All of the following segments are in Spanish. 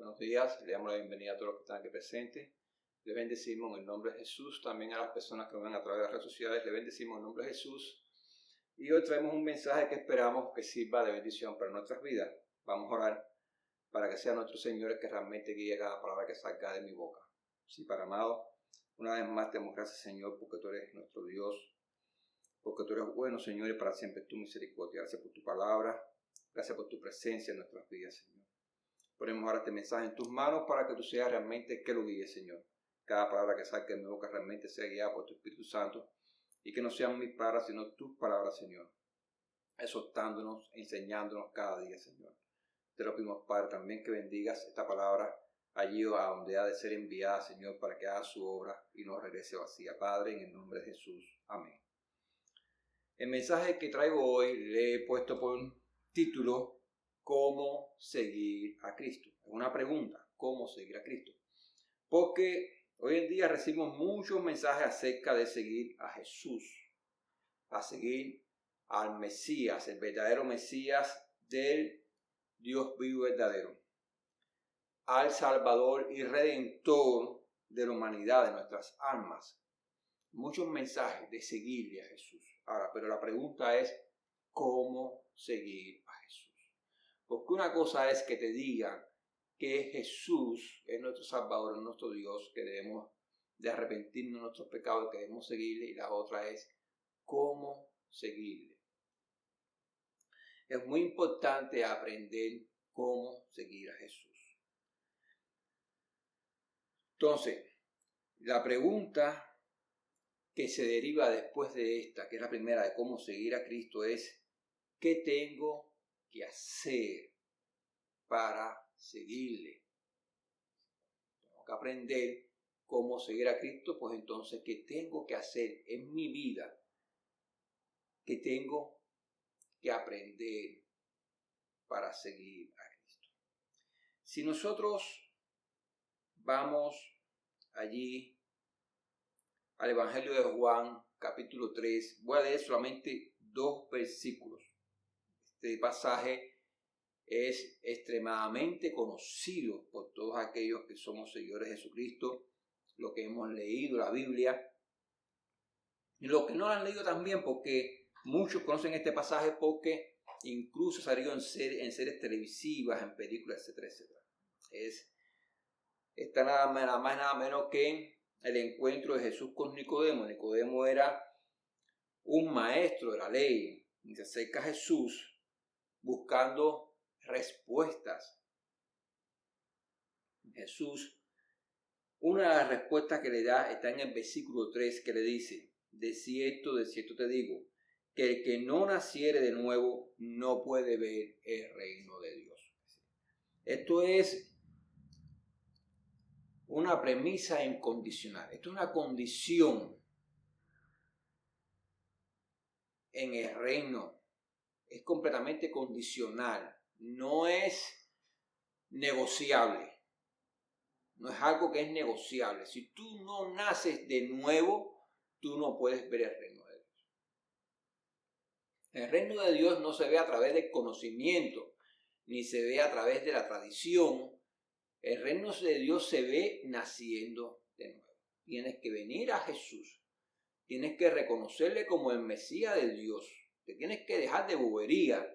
Buenos días, le damos la bienvenida a todos los que están aquí presentes. Les bendecimos en el nombre de Jesús, también a las personas que nos ven a través de las redes sociales, les bendecimos en el nombre de Jesús. Y hoy traemos un mensaje que esperamos que sirva de bendición para nuestras vidas. Vamos a orar para que sea nuestro Señor el que realmente guíe cada palabra que salga de mi boca. Sí, Padre amado, una vez más te damos gracias, Señor, porque tú eres nuestro Dios, porque tú eres bueno, Señor, y para siempre tu misericordia. Gracias por tu palabra, gracias por tu presencia en nuestras vidas, Señor. Ponemos ahora este mensaje en tus manos para que tú seas realmente el que lo guíe, Señor. Cada palabra que salga de mi boca realmente sea guiada por tu Espíritu Santo y que no sean mis palabras, sino tus palabras, Señor. Exhortándonos, enseñándonos cada día, Señor. Te lo pedimos, Padre, también que bendigas esta palabra allí a donde ha de ser enviada, Señor, para que haga su obra y no regrese vacía. Padre, en el nombre de Jesús. Amén. El mensaje que traigo hoy le he puesto por título ¿Cómo seguir a Cristo? Es una pregunta, ¿cómo seguir a Cristo? Porque hoy en día recibimos muchos mensajes acerca de seguir a Jesús, a seguir al Mesías, el verdadero Mesías del Dios vivo y verdadero, al Salvador y Redentor de la humanidad, de nuestras almas. Muchos mensajes de seguirle a Jesús. Ahora, pero la pregunta es, ¿cómo seguir a Jesús? Porque una cosa es que te digan que Jesús es nuestro Salvador, es nuestro Dios, que debemos de arrepentirnos de nuestros pecados, que debemos seguirle, y la otra es cómo seguirle. Es muy importante aprender cómo seguir a Jesús. Entonces, la pregunta que se deriva después de esta, que es la primera de cómo seguir a Cristo, es ¿qué tengo que hacer para seguirle? Tengo que aprender cómo seguir a Cristo, pues entonces, ¿qué tengo que hacer en mi vida? ¿Qué tengo que aprender para seguir a Cristo? Si nosotros vamos allí al Evangelio de Juan, capítulo 3, voy a leer solamente 2 versículos. Este pasaje es extremadamente conocido por todos aquellos que somos seguidores de Jesucristo, los que hemos leído la Biblia, y los que no lo han leído también, porque muchos conocen este pasaje porque incluso salió en series televisivas, en películas, etcétera, etcétera. Está nada más nada menos que el encuentro de Jesús con Nicodemo. Nicodemo era un maestro de la ley y se acerca a Jesús buscando respuestas. Jesús, una de las respuestas que le da está en el versículo 3, que le dice: de cierto te digo, que el que no naciere de nuevo no puede ver el reino de Dios. Esto es una premisa incondicional. Esto es una condición en el reino. Es completamente condicional. No es negociable. No es algo que es negociable. Si tú no naces de nuevo, tú no puedes ver el reino de Dios. El reino de Dios no se ve a través del conocimiento, ni se ve a través de la tradición. El reino de Dios se ve naciendo de nuevo. Tienes que venir a Jesús. Tienes que reconocerle como el Mesías de Dios. Te tienes que dejar de bobería,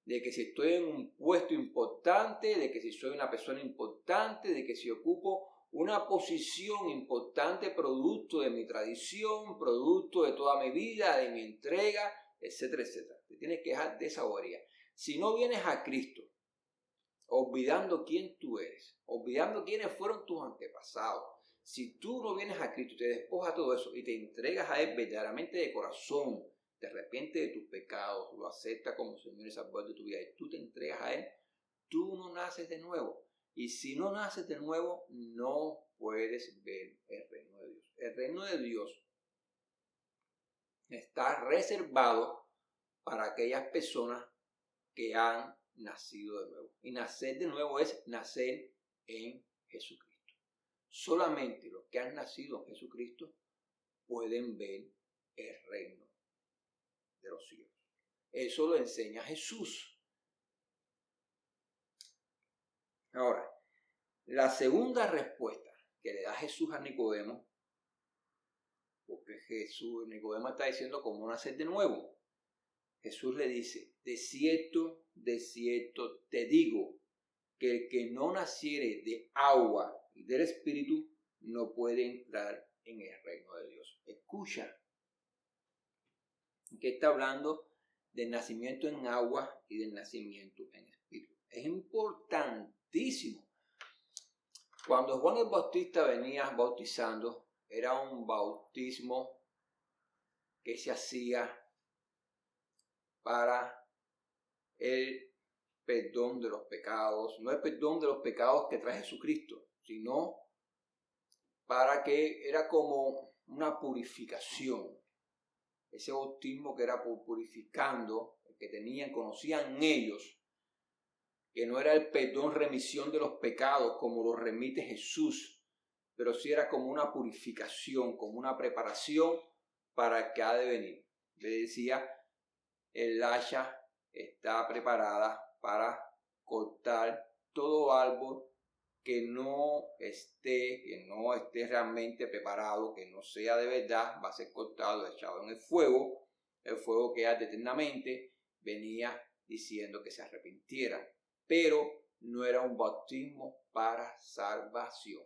de que si estoy en un puesto importante, de que si soy una persona importante, de que si ocupo una posición importante producto de mi tradición, producto de toda mi vida, de mi entrega, etcétera, etcétera. Te tienes que dejar de esa bobería. Si no vienes a Cristo, olvidando quién tú eres, olvidando quiénes fueron tus antepasados, si tú no vienes a Cristo, te despojas de todo eso y te entregas a Él verdaderamente de corazón, te arrepientes de tus pecados, lo aceptas como Señor y Salvador de tu vida y tú te entregas a Él, tú no naces de nuevo. Y si no naces de nuevo, no puedes ver el reino de Dios. El reino de Dios está reservado para aquellas personas que han nacido de nuevo. Y nacer de nuevo es nacer en Jesucristo. Solamente los que han nacido en Jesucristo pueden ver el reino de los cielos. Eso lo enseña Jesús. Ahora, La segunda respuesta que le da Jesús a Nicodemo, porque Nicodemo está diciendo cómo nacer de nuevo. Jesús le dice, de cierto te digo, que el que no naciere de agua y del Espíritu no puede entrar en el reino de Dios. Escucha, que está hablando del nacimiento en agua y del nacimiento en Espíritu. Es importantísimo. Cuando Juan el Bautista venía bautizando, era un bautismo que se hacía para el perdón de los pecados. No el perdón de los pecados que trae Jesucristo, sino para que era como una purificación. Ese bautismo que era purificando, que conocían ellos, que no era el perdón, remisión de los pecados como lo remite Jesús, pero sí era como una purificación, como una preparación para el que ha de venir. Le decía, el hacha está preparada para cortar todo árbol que no esté realmente preparado, que no sea de verdad, va a ser cortado, echado en el fuego que arde eternamente. Venía diciendo que se arrepintieran, pero no era un bautismo para salvación.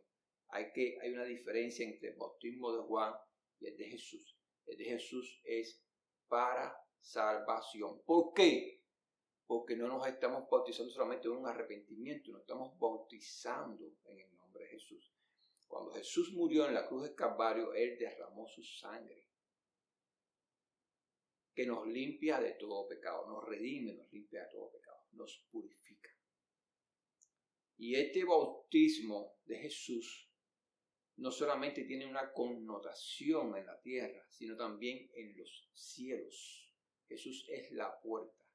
Hay una diferencia entre el bautismo de Juan y el de Jesús. El de Jesús es para salvación. ¿Por qué? Porque no nos estamos bautizando solamente en un arrepentimiento, nos estamos bautizando en el nombre de Jesús. Cuando Jesús murió en la cruz del Calvario, Él derramó su sangre, que nos limpia de todo pecado, nos redime, nos limpia de todo pecado, nos purifica. Y este bautismo de Jesús no solamente tiene una connotación en la tierra, sino también en los cielos. Jesús es la puerta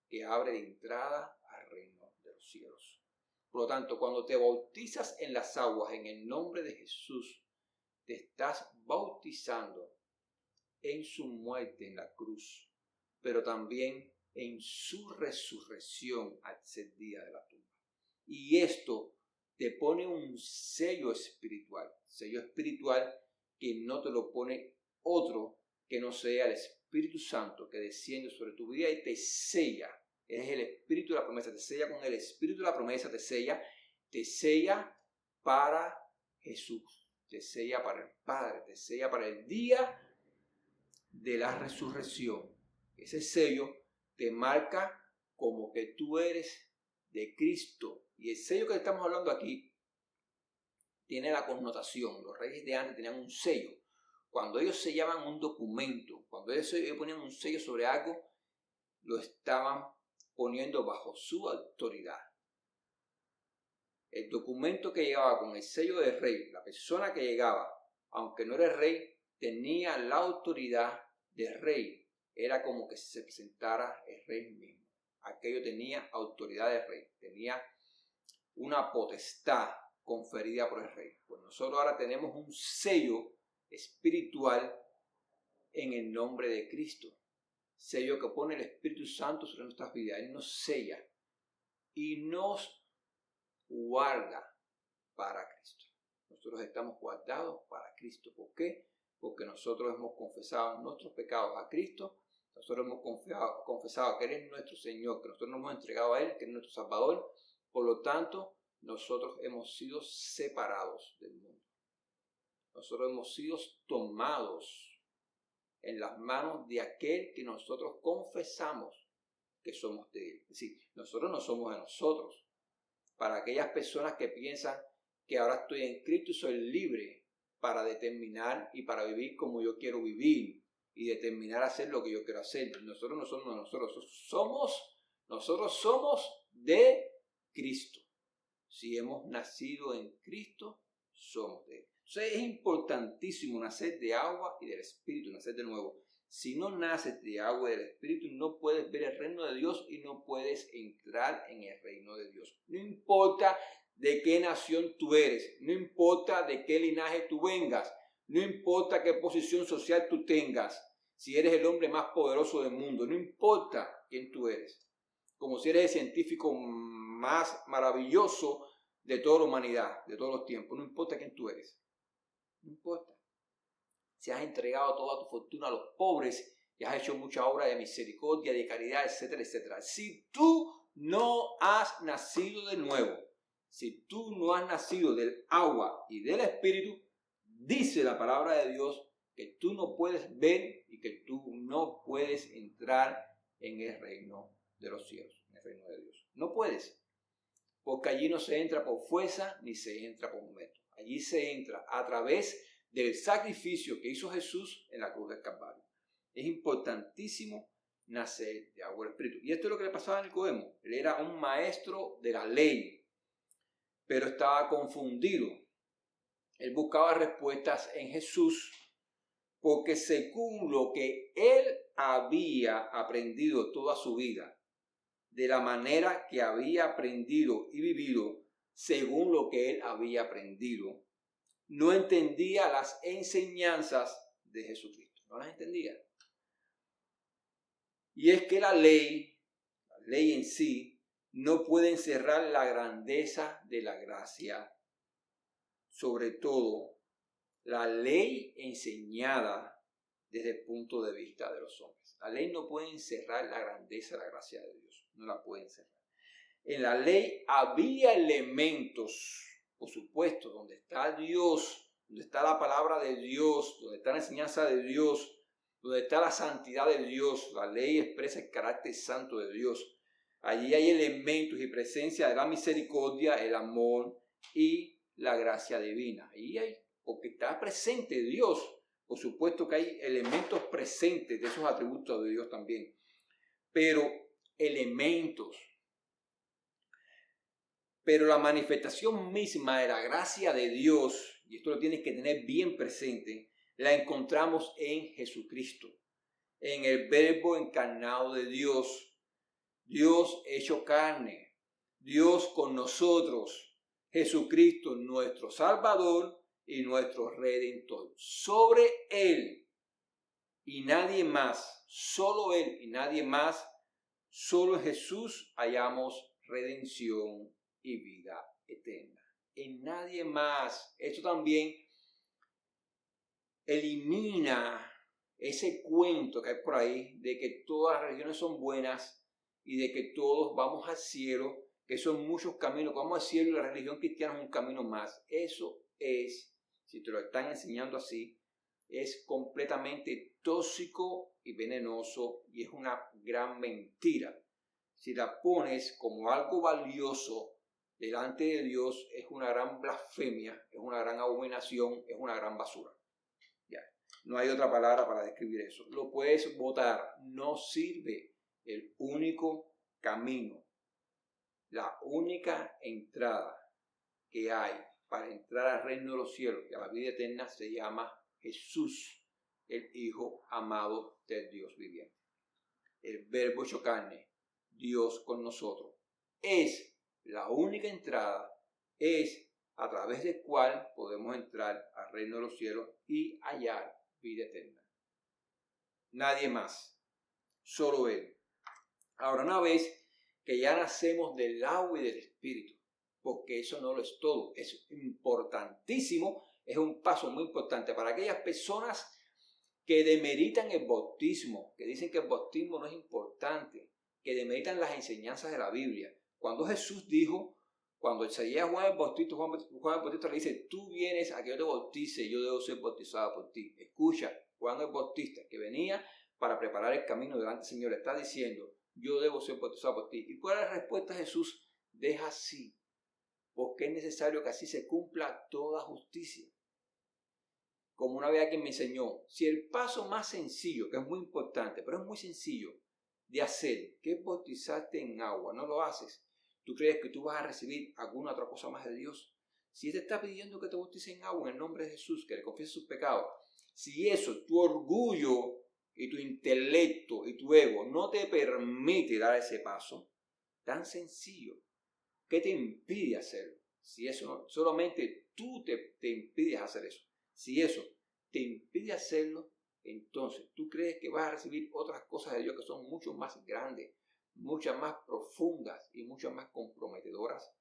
que abre de entrada al reino de los cielos. Por lo tanto, cuando te bautizas en las aguas en el nombre de Jesús, te estás bautizando en su muerte en la cruz, pero también en su resurrección al tercer día de la tumba. Y esto te pone un sello espiritual que no te lo pone otro que no sea el Espíritu Santo que desciende sobre tu vida y te sella. Es el Espíritu de la promesa, te sella con el Espíritu de la promesa, te sella para Jesús, te sella para el Padre, te sella para el día de la resurrección. Ese sello te marca como que tú eres de Cristo. Y el sello que estamos hablando aquí tiene la connotación. Los reyes de antes tenían un sello. Cuando ellos sellaban un documento, cuando ellos ponían un sello sobre algo, lo estaban poniendo bajo su autoridad. El documento que llegaba con el sello del rey, la persona que llegaba, aunque no era el rey, tenía la autoridad del rey. Era como que se presentara el rey mismo. Aquello tenía autoridad del rey, tenía una potestad conferida por el rey. Pues nosotros ahora tenemos un sello espiritual en el nombre de Cristo. Sello que pone el Espíritu Santo sobre nuestras vidas. Él nos sella y nos guarda para Cristo. Nosotros estamos guardados para Cristo. ¿Por qué? Porque nosotros hemos confesado nuestros pecados a Cristo. Nosotros hemos confesado que Él es nuestro Señor, que nosotros nos hemos entregado a Él, que es nuestro Salvador. Por lo tanto, nosotros hemos sido separados del mundo. Nosotros hemos sido tomados en las manos de aquel que nosotros confesamos que somos de Él. Es decir, nosotros no somos de nosotros. Para aquellas personas que piensan que ahora estoy en Cristo y soy libre para determinar y para vivir como yo quiero vivir y determinar hacer lo que yo quiero hacer. Nosotros no somos de nosotros somos de Cristo. Si hemos nacido en Cristo, somos de Él. Entonces es importantísimo nacer de agua y del Espíritu, nacer de nuevo. Si no naces de agua y del Espíritu, no puedes ver el reino de Dios y no puedes entrar en el reino de Dios. No importa de qué nación tú eres, no importa de qué linaje tú vengas, no importa qué posición social tú tengas, si eres el hombre más poderoso del mundo, no importa quién tú eres. Como si eres el científico más maravilloso, de toda la humanidad, de todos los tiempos. No importa quién tú eres. No importa. Si has entregado toda tu fortuna a los pobres y has hecho mucha obra de misericordia, de caridad, etcétera, etcétera. Si tú no has nacido de nuevo, si tú no has nacido del agua y del Espíritu, dice la palabra de Dios que tú no puedes ver y que tú no puedes entrar en el reino de los cielos, en el reino de Dios. No puedes, porque allí no se entra por fuerza ni se entra por momento. Allí se entra a través del sacrificio que hizo Jesús en la cruz del Calvario. Es importantísimo nacer de agua y Espíritu. Y esto es lo que le pasaba a Nicodemo. Él era un maestro de la ley, pero estaba confundido. Él buscaba respuestas en Jesús porque según lo que él había aprendido toda su vida, de la manera que había aprendido y vivido, según lo que él había aprendido, no entendía las enseñanzas de Jesucristo. No las entendía. Y es que la ley en sí, no puede encerrar la grandeza de la gracia. Sobre todo, la ley enseñada desde el punto de vista de los hombres. La ley no puede encerrar la grandeza de la gracia de Dios. No la puede encerrar. En la ley había elementos, por supuesto, donde está Dios, donde está la palabra de Dios, donde está la enseñanza de Dios, donde está la santidad de Dios. La ley expresa el carácter santo de Dios. Allí hay elementos y presencia de la misericordia, el amor y la gracia divina. Ahí hay, porque está presente Dios. Por supuesto que hay elementos presentes de esos atributos de Dios también. Pero elementos. Pero la manifestación misma de la gracia de Dios, y esto lo tienes que tener bien presente, la encontramos en Jesucristo, en el Verbo encarnado de Dios, Dios hecho carne, Dios con nosotros, Jesucristo nuestro Salvador y nuestro Redentor. Sobre Él y nadie más, solo Él y nadie más, solo en Jesús hallamos redención y vida eterna. En nadie más. Esto también elimina ese cuento que hay por ahí de que todas las religiones son buenas y de que todos vamos al cielo, que son muchos caminos, vamos al cielo y la religión cristiana es un camino más. Eso es, si te lo están enseñando así, es completamente tóxico y venenoso y es una gran mentira. Si la pones como algo valioso delante de Dios, es una gran blasfemia, es una gran abominación, es una gran basura. Ya, no hay otra palabra para describir eso. Lo puedes botar, no sirve. El único camino, la única entrada que hay para entrar al reino de los cielos y a la vida eterna se llama Jesús, el Hijo amado del Dios viviente. El Verbo hecho carne, Dios con nosotros, es la única entrada, es a través del cual podemos entrar al reino de los cielos y hallar vida eterna. Nadie más, solo Él. Ahora, una vez que ya nacemos del agua y del Espíritu, porque eso no lo es todo, es importantísimo, es un paso muy importante para aquellas personas que demeritan el bautismo, que dicen que el bautismo no es importante, que demeritan las enseñanzas de la Biblia. Cuando Jesús dijo, cuando se llega Juan el Bautista, Juan el Bautista le dice, tú vienes a que yo te bautice, yo debo ser bautizado por ti. Escucha, Juan el Bautista, que venía para preparar el camino delante del Señor, le está diciendo, yo debo ser bautizado por ti. ¿Y cuál es la respuesta de Jesús? Deja así, porque es necesario que así se cumpla toda justicia. Como una vez alguien me enseñó, si el paso más sencillo, que es muy importante, pero es muy sencillo de hacer, que es bautizarte en agua, no lo haces, ¿tú crees que tú vas a recibir alguna otra cosa más de Dios? Si Él te está pidiendo que te bautices en agua en el nombre de Jesús, que le confieses sus pecados, si eso, tu orgullo y tu intelecto y tu ego no te permite dar ese paso tan sencillo, ¿qué te impide hacerlo? Si eso no, solamente tú te impides hacer eso. Si eso te impide hacerlo, entonces tú crees que vas a recibir otras cosas de Dios que son mucho más grandes, muchas más profundas y muchas más comprometedoras.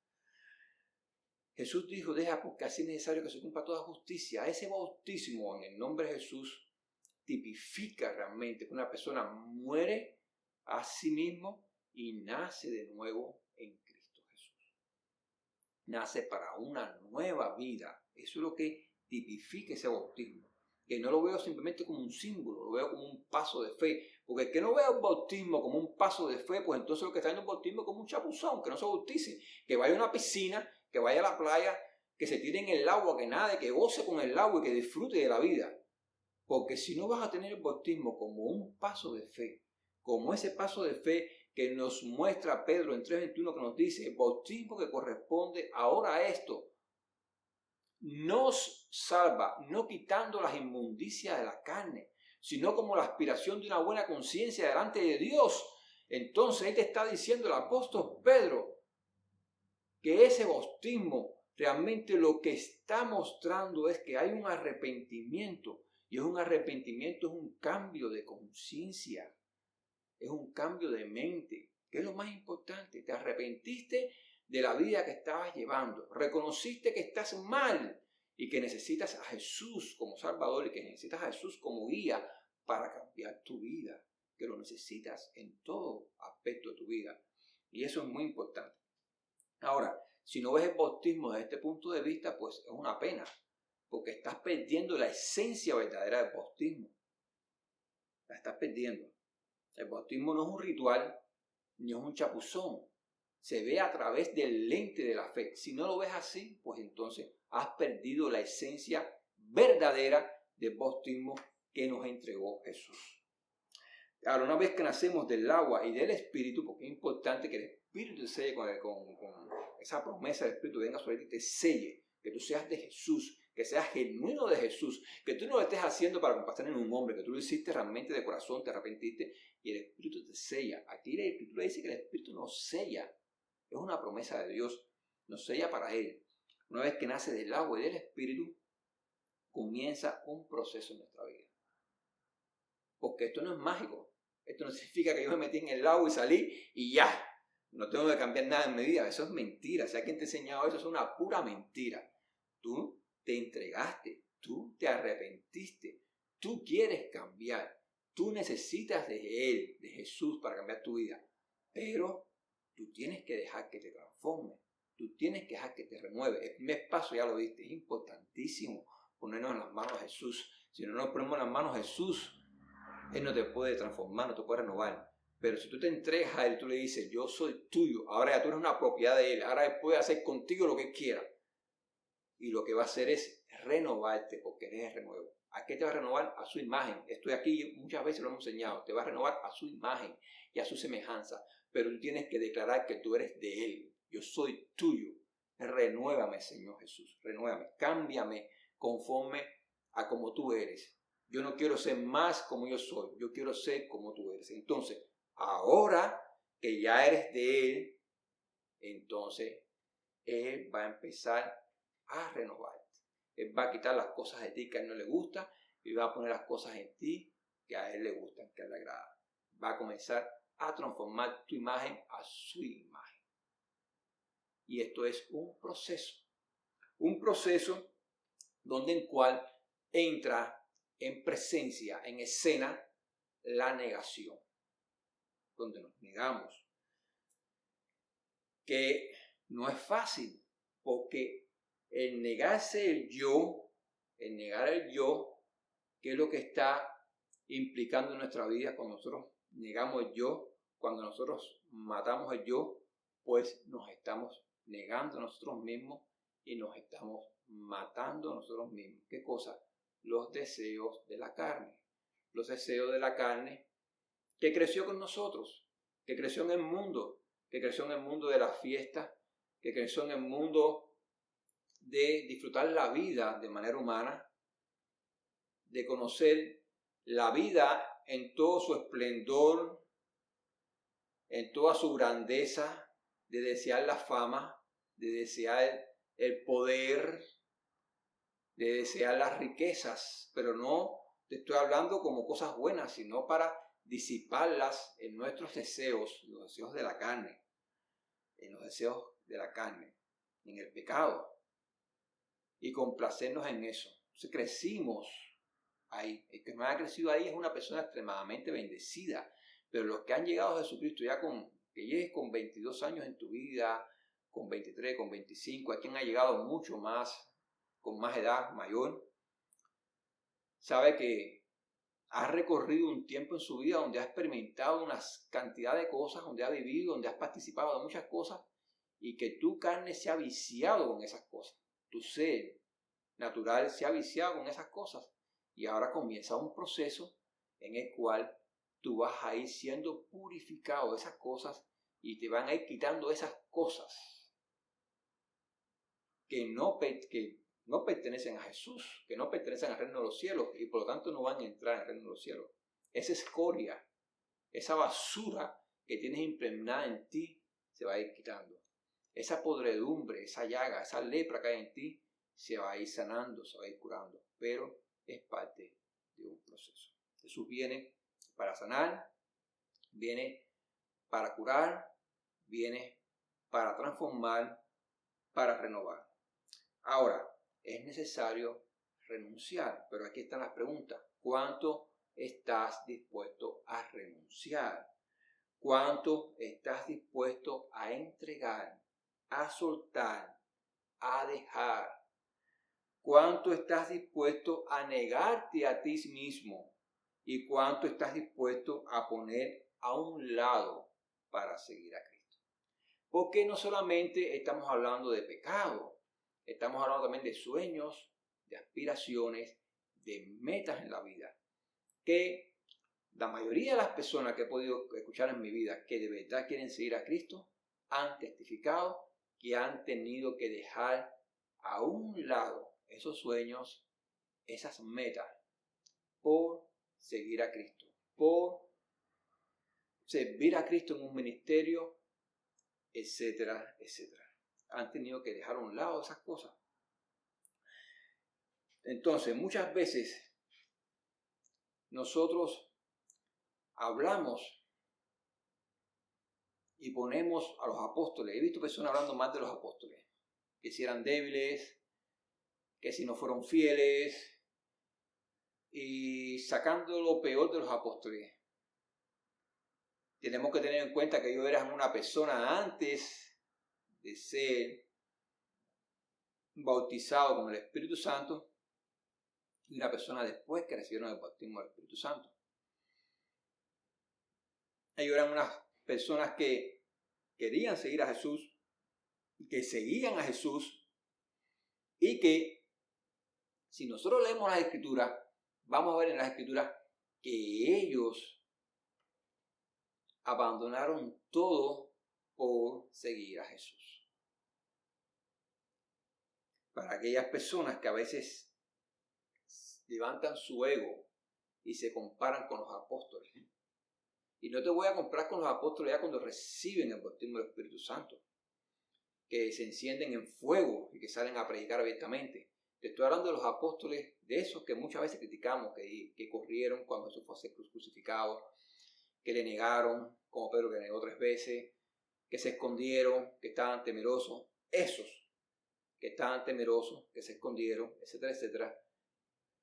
Jesús dijo, deja porque así es necesario que se cumpla toda justicia. Ese bautismo en el nombre de Jesús tipifica realmente que una persona muere a sí mismo y nace de nuevo en Cristo Jesús. Nace para una nueva vida. Eso es lo que tipifica ese bautismo. Que no lo veo simplemente como un símbolo, lo veo como un paso de fe. Porque el que no vea un bautismo como un paso de fe, pues entonces lo que está en un bautismo es como un chapuzón, que no se bautice, que vaya a una piscina, que vaya a la playa, que se tire en el agua, que nade, que goce con el agua y que disfrute de la vida. Porque si no vas a tener el bautismo como un paso de fe, como ese paso de fe que nos muestra Pedro en 3:21, que nos dice, el bautismo que corresponde ahora a esto, nos salva, no quitando las inmundicias de la carne, sino como la aspiración de una buena conciencia delante de Dios. Entonces ahí te está diciendo el apóstol Pedro que ese bautismo realmente lo que está mostrando es que hay un arrepentimiento, y es un arrepentimiento, es un cambio de conciencia, es un cambio de mente, que es lo más importante. Te arrepentiste de la vida que estabas llevando, reconociste que estás mal y que necesitas a Jesús como Salvador y que necesitas a Jesús como guía para cambiar tu vida, que lo necesitas en todo aspecto de tu vida. Y eso es muy importante. Ahora, si no ves el bautismo desde este punto de vista, pues es una pena, porque estás perdiendo la esencia verdadera del bautismo. La estás perdiendo. El bautismo no es un ritual, ni es un chapuzón. Se ve a través del lente de la fe. Si no lo ves así, pues entonces has perdido la esencia verdadera del bautismo que nos entregó Jesús. Ahora, una vez que nacemos del agua y del Espíritu, porque es importante que el Espíritu te selle con esa promesa del Espíritu, venga sobre ti y te selle, que tú seas de Jesús, que seas genuino de Jesús, que tú no lo estés haciendo para complacer en un hombre, que tú lo hiciste realmente de corazón, te arrepentiste y el Espíritu te sella. Aquí la Escritura dice que el Espíritu nos sella, es una promesa de Dios, nos sella para Él. Una vez que nace del agua y del Espíritu, comienza un proceso en nuestra vida. Porque esto no es mágico. Esto no significa que yo me metí en el agua y salí y ya. No tengo que cambiar nada en mi vida. Eso es mentira. Si alguien te ha enseñado eso, es una pura mentira. Tú te entregaste. Tú te arrepentiste. Tú quieres cambiar. Tú necesitas de Él, de Jesús, para cambiar tu vida. Pero tú tienes que dejar que te transforme. Tú tienes que dejar que te renueve. El primer paso ya lo viste. Es importantísimo ponernos en las manos de Jesús. Si no nos ponemos en las manos de Jesús, Él no te puede transformar, no te puede renovar. Pero si tú te entregas a Él, tú le dices, yo soy tuyo, ahora ya tú eres una propiedad de Él, ahora Él puede hacer contigo lo que Él quiera. Y lo que va a hacer es renovarte, porque eres el renuevo. ¿A qué te va a renovar? A su imagen. Estoy aquí, muchas veces lo hemos enseñado. Te va a renovar a su imagen y a su semejanza. Pero tú tienes que declarar que tú eres de Él. Yo soy tuyo. Renuévame, Señor Jesús. Renuévame. Cámbiame conforme a como tú eres. Yo no quiero ser más como yo soy. Yo quiero ser como tú eres. Entonces, ahora que ya eres de Él, entonces Él va a empezar a renovarte. Él va a quitar las cosas de ti que a Él no le gusta y va a poner las cosas en ti que a Él le gustan, que a Él le agrada. Va a comenzar a transformar tu imagen a su imagen. Y esto es un proceso donde en cual entra en presencia, en escena, la negación, donde nos negamos, que no es fácil, porque el negarse el yo, el negar el yo, que es lo que está implicando en nuestra vida cuando nosotros negamos el yo, cuando nosotros matamos el yo, pues nos estamos negando a nosotros mismos y nos estamos matando a nosotros mismos. ¿Qué cosa? Los deseos de la carne. Los deseos de la carne que creció con nosotros, que creció en el mundo, que creció en el mundo de las fiestas, que creció en el mundo de disfrutar la vida de manera humana, de conocer la vida en todo su esplendor, en toda su grandeza, de desear la fama, de desear el poder, de desear las riquezas, pero no te estoy hablando como cosas buenas, sino para disiparlas en nuestros deseos, los deseos de la carne, en los deseos de la carne, en el pecado. y complacernos en eso. Entonces crecimos ahí. El que no ha crecido ahí es una persona extremadamente bendecida. Pero los que han llegado a Jesucristo que llegues con 22 años en tu vida, con 23, con 25, a quien ha llegado mucho más, con más edad mayor, sabe que has recorrido un tiempo en su vida donde ha experimentado una cantidad de cosas, donde ha vivido, donde has participado de muchas cosas, y que tu carne se ha viciado con esas cosas. Tu ser natural se ha viciado con esas cosas. Y ahora comienza un proceso en el cual tú vas a ir siendo purificado de esas cosas y te van a ir quitando esas cosas que no pertenecen a Jesús, que no pertenecen al reino de los cielos y por lo tanto no van a entrar al reino de los cielos. Esa escoria, esa basura que tienes impregnada en ti se va a ir quitando. Esa podredumbre, esa llaga, esa lepra que hay en ti se va a ir sanando, se va a ir curando, pero es parte de un proceso. Jesús viene para sanar, viene para curar, viene para transformar, para renovar. Ahora, es necesario renunciar, pero aquí están las preguntas. ¿Cuánto estás dispuesto a renunciar? ¿Cuánto estás dispuesto a entregar, a soltar, a dejar? ¿Cuánto estás dispuesto a negarte a ti mismo? ¿Y cuánto estás dispuesto a poner a un lado para seguir a Cristo? Porque no solamente estamos hablando de pecado, estamos hablando también de sueños, de aspiraciones, de metas en la vida. Que la mayoría de las personas que he podido escuchar en mi vida que de verdad quieren seguir a Cristo han testificado que han tenido que dejar a un lado esos sueños, esas metas, por seguir a Cristo, por servir a Cristo en un ministerio, etcétera, etcétera. Han tenido que dejar a un lado esas cosas. Entonces, muchas veces nosotros hablamos y ponemos a los apóstoles. He visto personas hablando más de los apóstoles, que si eran débiles, que si no fueron fieles, y sacando lo peor de los apóstoles. Tenemos que tener en cuenta que ellos eran una persona antes de ser bautizado con el Espíritu Santo y una persona después que recibieron el bautismo del Espíritu Santo. Ellos eran unas personas que querían seguir a Jesús, que seguían a Jesús y que si nosotros leemos las Escrituras, vamos a ver en las Escrituras que ellos abandonaron todo por seguir a Jesús. Para aquellas personas que a veces levantan su ego y se comparan con los apóstoles. Y no te voy a comparar con los apóstoles ya cuando reciben el bautismo del Espíritu Santo, que se encienden en fuego y que salen a predicar abiertamente. Te estoy hablando de los apóstoles, de esos que muchas veces criticamos, que corrieron cuando Jesús fue a ser crucificado, que le negaron, como Pedro que negó 3 veces, que se escondieron, que estaban temerosos. Esos que estaban temerosos, que se escondieron, etcétera, etcétera.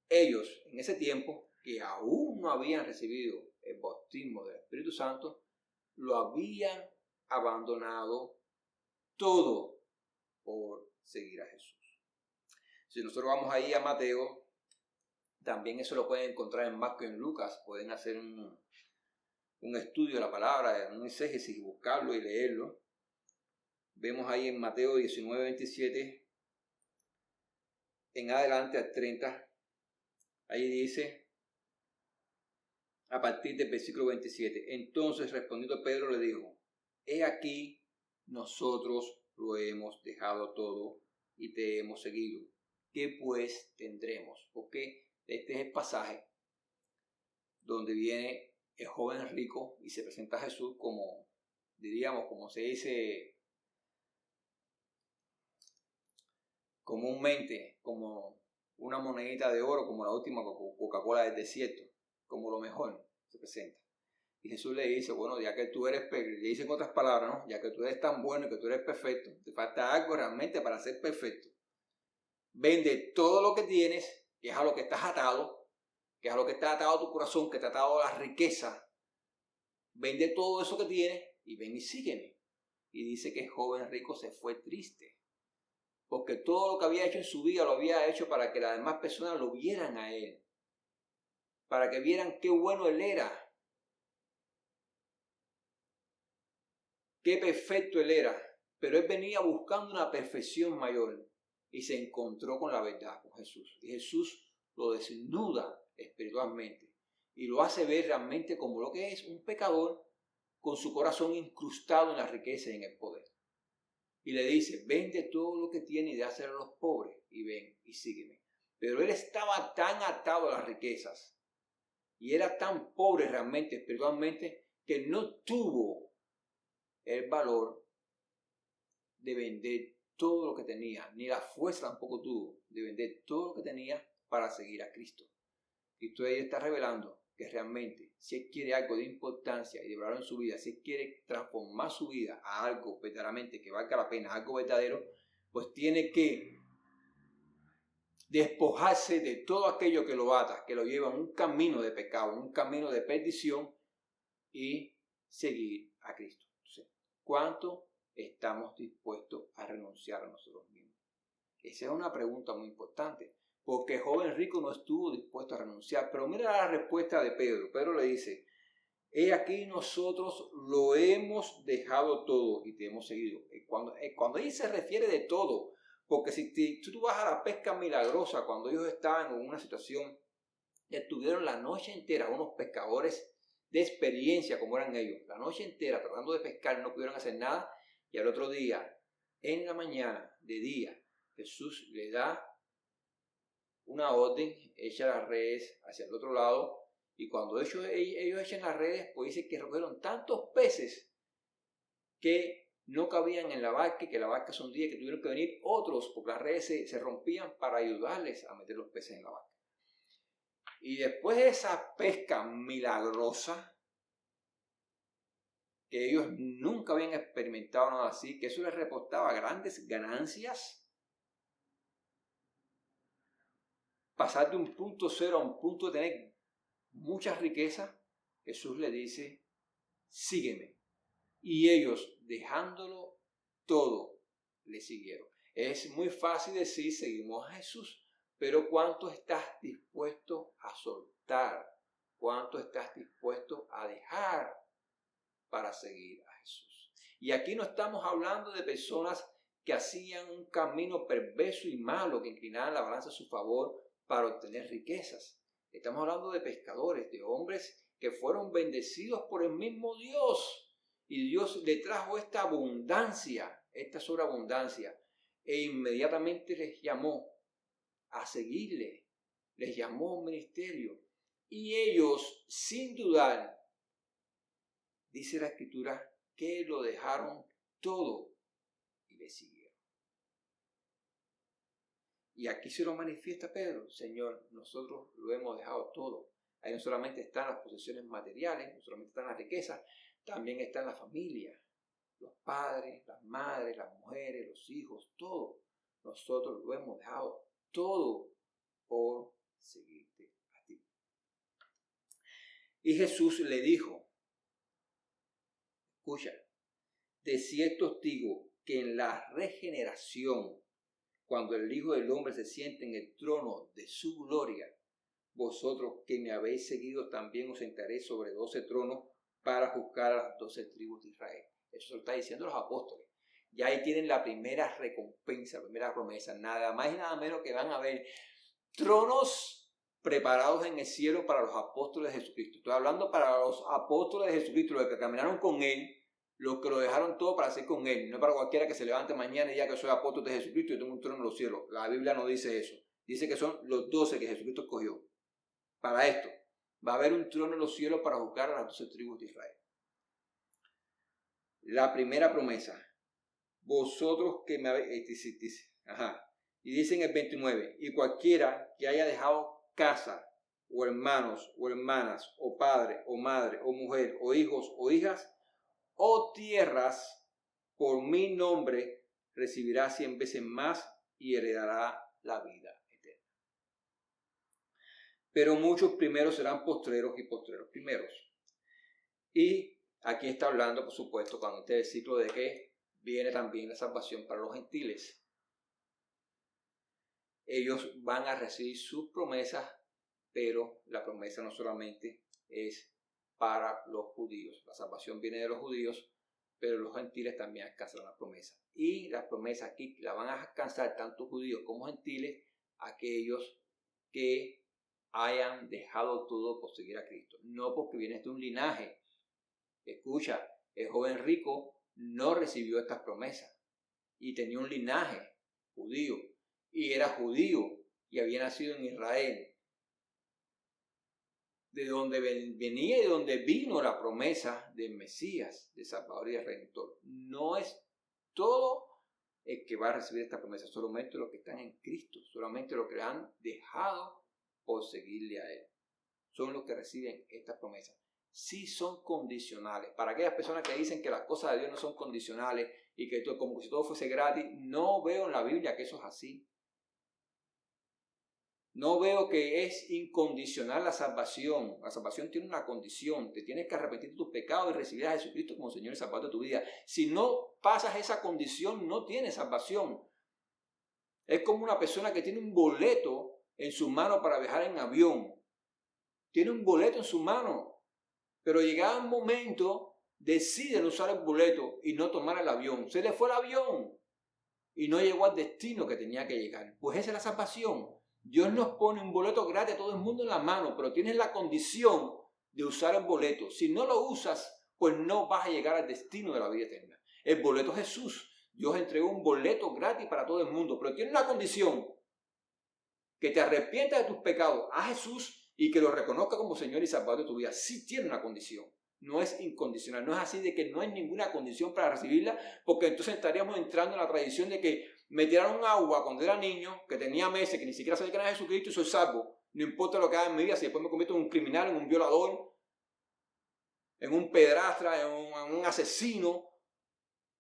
Ellos, en ese tiempo, que aún no habían recibido el bautismo del Espíritu Santo, lo habían abandonado todo por seguir a Jesús. Si nosotros vamos ahí a Mateo, también eso lo pueden encontrar en Marcos y en Lucas. Pueden hacer un estudio de la palabra, un exégesis, y buscarlo y leerlo. Vemos ahí en Mateo 19, 27, en adelante al 30, ahí dice, a partir del versículo 27, entonces respondiendo Pedro le dijo, he aquí, nosotros lo hemos dejado todo y te hemos seguido. ¿Qué pues tendremos? Porque este es el pasaje donde viene el joven rico y se presenta a Jesús como, diríamos, como se dice comúnmente, como una monedita de oro, como la última Coca-Cola del desierto, como lo mejor se presenta. Y Jesús le dice, bueno, ya que tú eres, le dice en otras palabras, ¿no? Ya que tú eres tan bueno y que tú eres perfecto, te falta algo realmente para ser perfecto. Vende todo lo que tienes, que es a lo que estás atado, que es a lo que está atado a tu corazón, que está atado a la riqueza. Vende todo eso que tienes y ven y sígueme. Y dice que el joven rico se fue triste, porque todo lo que había hecho en su vida lo había hecho para que las demás personas lo vieran a él, para que vieran qué bueno él era, qué perfecto él era. Pero él venía buscando una perfección mayor y se encontró con la verdad, con Jesús. Y Jesús lo desnuda espiritualmente y lo hace ver realmente como lo que es un pecador con su corazón incrustado en la riqueza y en el poder. Y le dice, vende todo lo que tiene y dáselo a los pobres y ven y sígueme. Pero él estaba tan atado a las riquezas y era tan pobre realmente, espiritualmente, que no tuvo el valor de vender todo lo que tenía, ni la fuerza tampoco tuvo de vender todo lo que tenía para seguir a Cristo. Cristo ahí está revelando que realmente, si él quiere algo de importancia y de valor en su vida, si él quiere transformar su vida a algo verdaderamente que valga la pena, algo verdadero, pues tiene que despojarse de todo aquello que lo ata, que lo lleva en un camino de pecado, en un camino de perdición, y seguir a Cristo. Entonces, ¿cuánto estamos dispuestos a renunciar a nosotros mismos? Esa es una pregunta muy importante, porque el joven rico no estuvo dispuesto a renunciar. Pero mira la respuesta de Pedro. Pedro le dice, he aquí nosotros lo hemos dejado todo y te hemos seguido. Cuando ahí se refiere de todo, porque si tú vas a la pesca milagrosa, cuando ellos estaban en una situación, estuvieron la noche entera unos pescadores de experiencia como eran ellos, la noche entera tratando de pescar, no pudieron hacer nada, y al otro día, en la mañana, de día, Jesús le da una orden, echa las redes hacia el otro lado, y cuando ellos echan las redes, pues dice que recogieron tantos peces que no cabían en la barca, y que la barca se hundía, que tuvieron que venir otros, porque las redes se rompían para ayudarles a meter los peces en la barca. Y después de esa pesca milagrosa, que ellos nunca habían experimentado nada así, que eso les reportaba grandes ganancias, pasar de un punto cero a un punto de tener mucha riqueza, Jesús le dice, sígueme. Y ellos, dejándolo todo, le siguieron. Es muy fácil decir, seguimos a Jesús, pero ¿cuánto estás dispuesto a soltar? ¿Cuánto estás dispuesto a dejar para seguir a Jesús? Y aquí no estamos hablando de personas que hacían un camino perverso y malo, que inclinaban la balanza a su favor para obtener riquezas. Estamos hablando de pescadores, de hombres que fueron bendecidos por el mismo Dios. Y Dios le trajo esta abundancia, esta sobreabundancia, e inmediatamente les llamó a seguirle, les llamó a un ministerio. Y ellos, sin dudar, dice la Escritura, que lo dejaron todo y le siguieron. Y aquí se lo manifiesta Pedro, Señor, nosotros lo hemos dejado todo. Ahí no solamente están las posesiones materiales, no solamente están las riquezas, también está la familia, los padres, las madres, las mujeres, los hijos, todo. Nosotros lo hemos dejado todo por seguirte a ti. Y Jesús le dijo, escucha, de cierto os digo que en la regeneración, cuando el Hijo del Hombre se siente en el trono de su gloria, vosotros que me habéis seguido también os sentaréis sobre 12 tronos para juzgar a las 12 tribus de Israel. Eso se lo está diciendo los apóstoles. Ya ahí tienen la primera recompensa, la primera promesa. Nada más y nada menos que van a ver tronos preparados en el cielo para los apóstoles de Jesucristo. Estoy hablando para los apóstoles de Jesucristo, los que caminaron con Él, los que lo dejaron todo para hacer con Él. No para cualquiera que se levante mañana y diga que soy apóstol de Jesucristo y tengo un trono en los cielos. La Biblia no dice eso. Dice que son los 12 que Jesucristo escogió. Para esto, va a haber un trono en los cielos para juzgar a las 12 tribus de Israel. La primera promesa, vosotros que me habéis, y dice en el 29, y cualquiera que haya dejado casa, o hermanos, o hermanas, o padre, o madre, o mujer, o hijos, o hijas, o tierras, por mi nombre, recibirá 100 veces más y heredará la vida eterna. Pero muchos primeros serán postreros y postreros primeros. Y aquí está hablando, por supuesto, con este versículo de que viene también la salvación para los gentiles. Ellos van a recibir sus promesas, pero la promesa no solamente es para los judíos. La salvación viene de los judíos, pero los gentiles también alcanzan la promesa. Y la promesa aquí la van a alcanzar tanto judíos como gentiles, aquellos que hayan dejado todo por seguir a Cristo. No porque vienes de un linaje. Escucha, el joven rico no recibió estas promesas y tenía un linaje judío y era judío y había nacido en Israel, de donde venía y de donde vino la promesa del Mesías, de Salvador y de Redentor. No es todo el que va a recibir esta promesa, solamente los que están en Cristo, solamente los que han dejado por seguirle a Él. Son los que reciben esta promesa. Sí son condicionales. Para aquellas personas que dicen que las cosas de Dios no son condicionales y que esto, como si todo fuese gratis, no veo en la Biblia que eso es así. No veo que es incondicional la salvación. La salvación tiene una condición. Te tienes que arrepentir de tus pecados y recibir a Jesucristo como Señor y Salvador de tu vida. Si no pasas esa condición, no tienes salvación. Es como una persona que tiene un boleto en su mano para viajar en avión. Tiene un boleto en su mano, pero llegado un momento, decide usar el boleto y no tomar el avión. Se le fue el avión y no llegó al destino que tenía que llegar. Pues esa es la salvación. Dios nos pone un boleto gratis a todo el mundo en la mano, pero tienes la condición de usar el boleto. Si no lo usas, pues no vas a llegar al destino de la vida eterna. El boleto es Jesús. Dios entregó un boleto gratis para todo el mundo, pero tiene una condición: que te arrepientas de tus pecados a Jesús y que lo reconozca como Señor y Salvador de tu vida. Sí tiene una condición. No es incondicional. No es así de que no hay ninguna condición para recibirla, porque entonces estaríamos entrando en la tradición de que me tiraron agua cuando era niño, que tenía meses, que ni siquiera sabía que era Jesucristo y soy salvo. No importa lo que haga en mi vida, si después me convierto en un criminal, en un violador, en un pedrastra, en un asesino,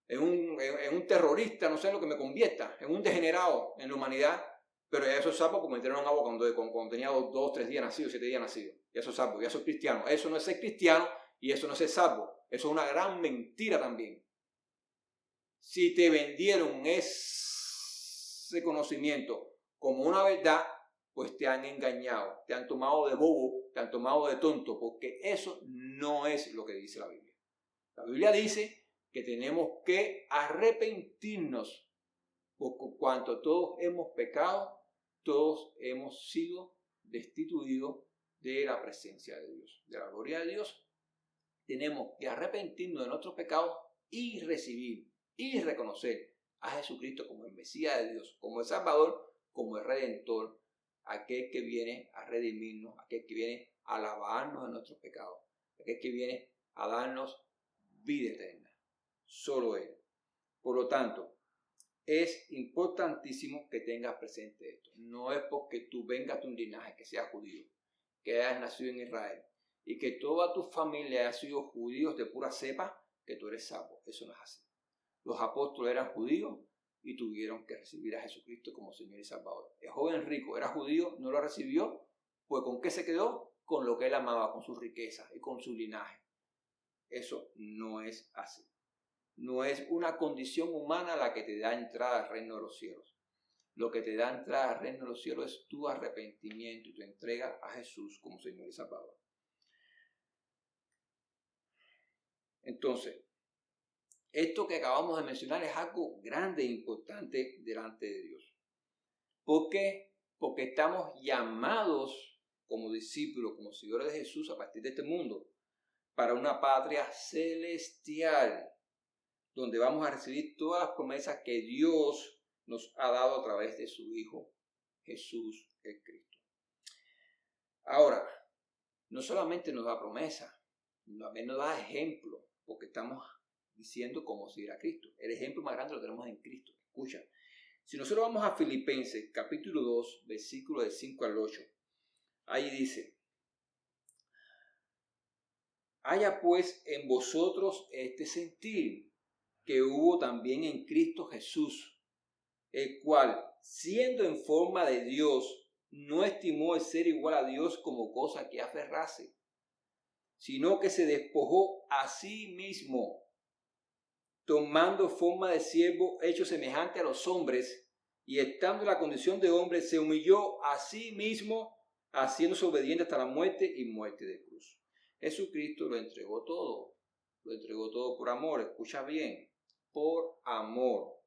en un terrorista, no sé lo que me convierta, en un degenerado en la humanidad. Pero ya eso es salvo porque me tiraron agua cuando tenía 2, 3 días nacido, 7 días nacido. Ya eso es salvo, ya soy cristiano. Eso no es ser cristiano y eso no es ser salvo. Eso es una gran mentira también. Si te vendieron ese conocimiento como una verdad, pues te han engañado, te han tomado de bobo, te han tomado de tonto, porque eso no es lo que dice la Biblia. La Biblia dice que tenemos que arrepentirnos, por cuanto todos hemos pecado, todos hemos sido destituidos de la presencia de Dios, de la gloria de Dios. Tenemos que arrepentirnos de nuestros pecados y recibir y reconocer a Jesucristo como el Mesías de Dios, como el Salvador, como el Redentor, aquel que viene a redimirnos, aquel que viene a lavarnos de nuestros pecados, aquel que viene a darnos vida eterna. Solo Él. Por lo tanto, es importantísimo que tengas presente esto. No es porque tú vengas de un linaje que sea judío, que hayas nacido en Israel y que toda tu familia haya sido judíos de pura cepa, que tú eres salvo. Eso no es así. Los apóstoles eran judíos y tuvieron que recibir a Jesucristo como Señor y Salvador. El joven rico era judío, no lo recibió, pues ¿con qué se quedó? Con lo que él amaba, con sus riquezas y con su linaje. Eso no es así. No es una condición humana la que te da entrada al reino de los cielos. Lo que te da entrada al reino de los cielos es tu arrepentimiento y tu entrega a Jesús como Señor y Salvador. Entonces, esto que acabamos de mencionar es algo grande e importante delante de Dios. ¿Por qué? Porque estamos llamados como discípulos, como seguidores de Jesús a partir de este mundo, para una patria celestial, donde vamos a recibir todas las promesas que Dios nos ha dado a través de su Hijo, Jesús el Cristo. Ahora, no solamente nos da promesa, también nos da ejemplo, porque estamos diciendo cómo seguir a Cristo. El ejemplo más grande lo tenemos en Cristo. Escucha, si nosotros vamos a Filipenses, capítulo 2, versículos del 5 al 8, ahí dice: haya pues en vosotros este sentir que hubo también en Cristo Jesús, el cual, siendo en forma de Dios, no estimó el ser igual a Dios como cosa que aferrarse, sino que se despojó a sí mismo, tomando forma de siervo hecho semejante a los hombres, y estando en la condición de hombre, se humilló a sí mismo, haciéndose obediente hasta la muerte y muerte de cruz. Jesucristo lo entregó todo por amor. Escucha bien, por amor.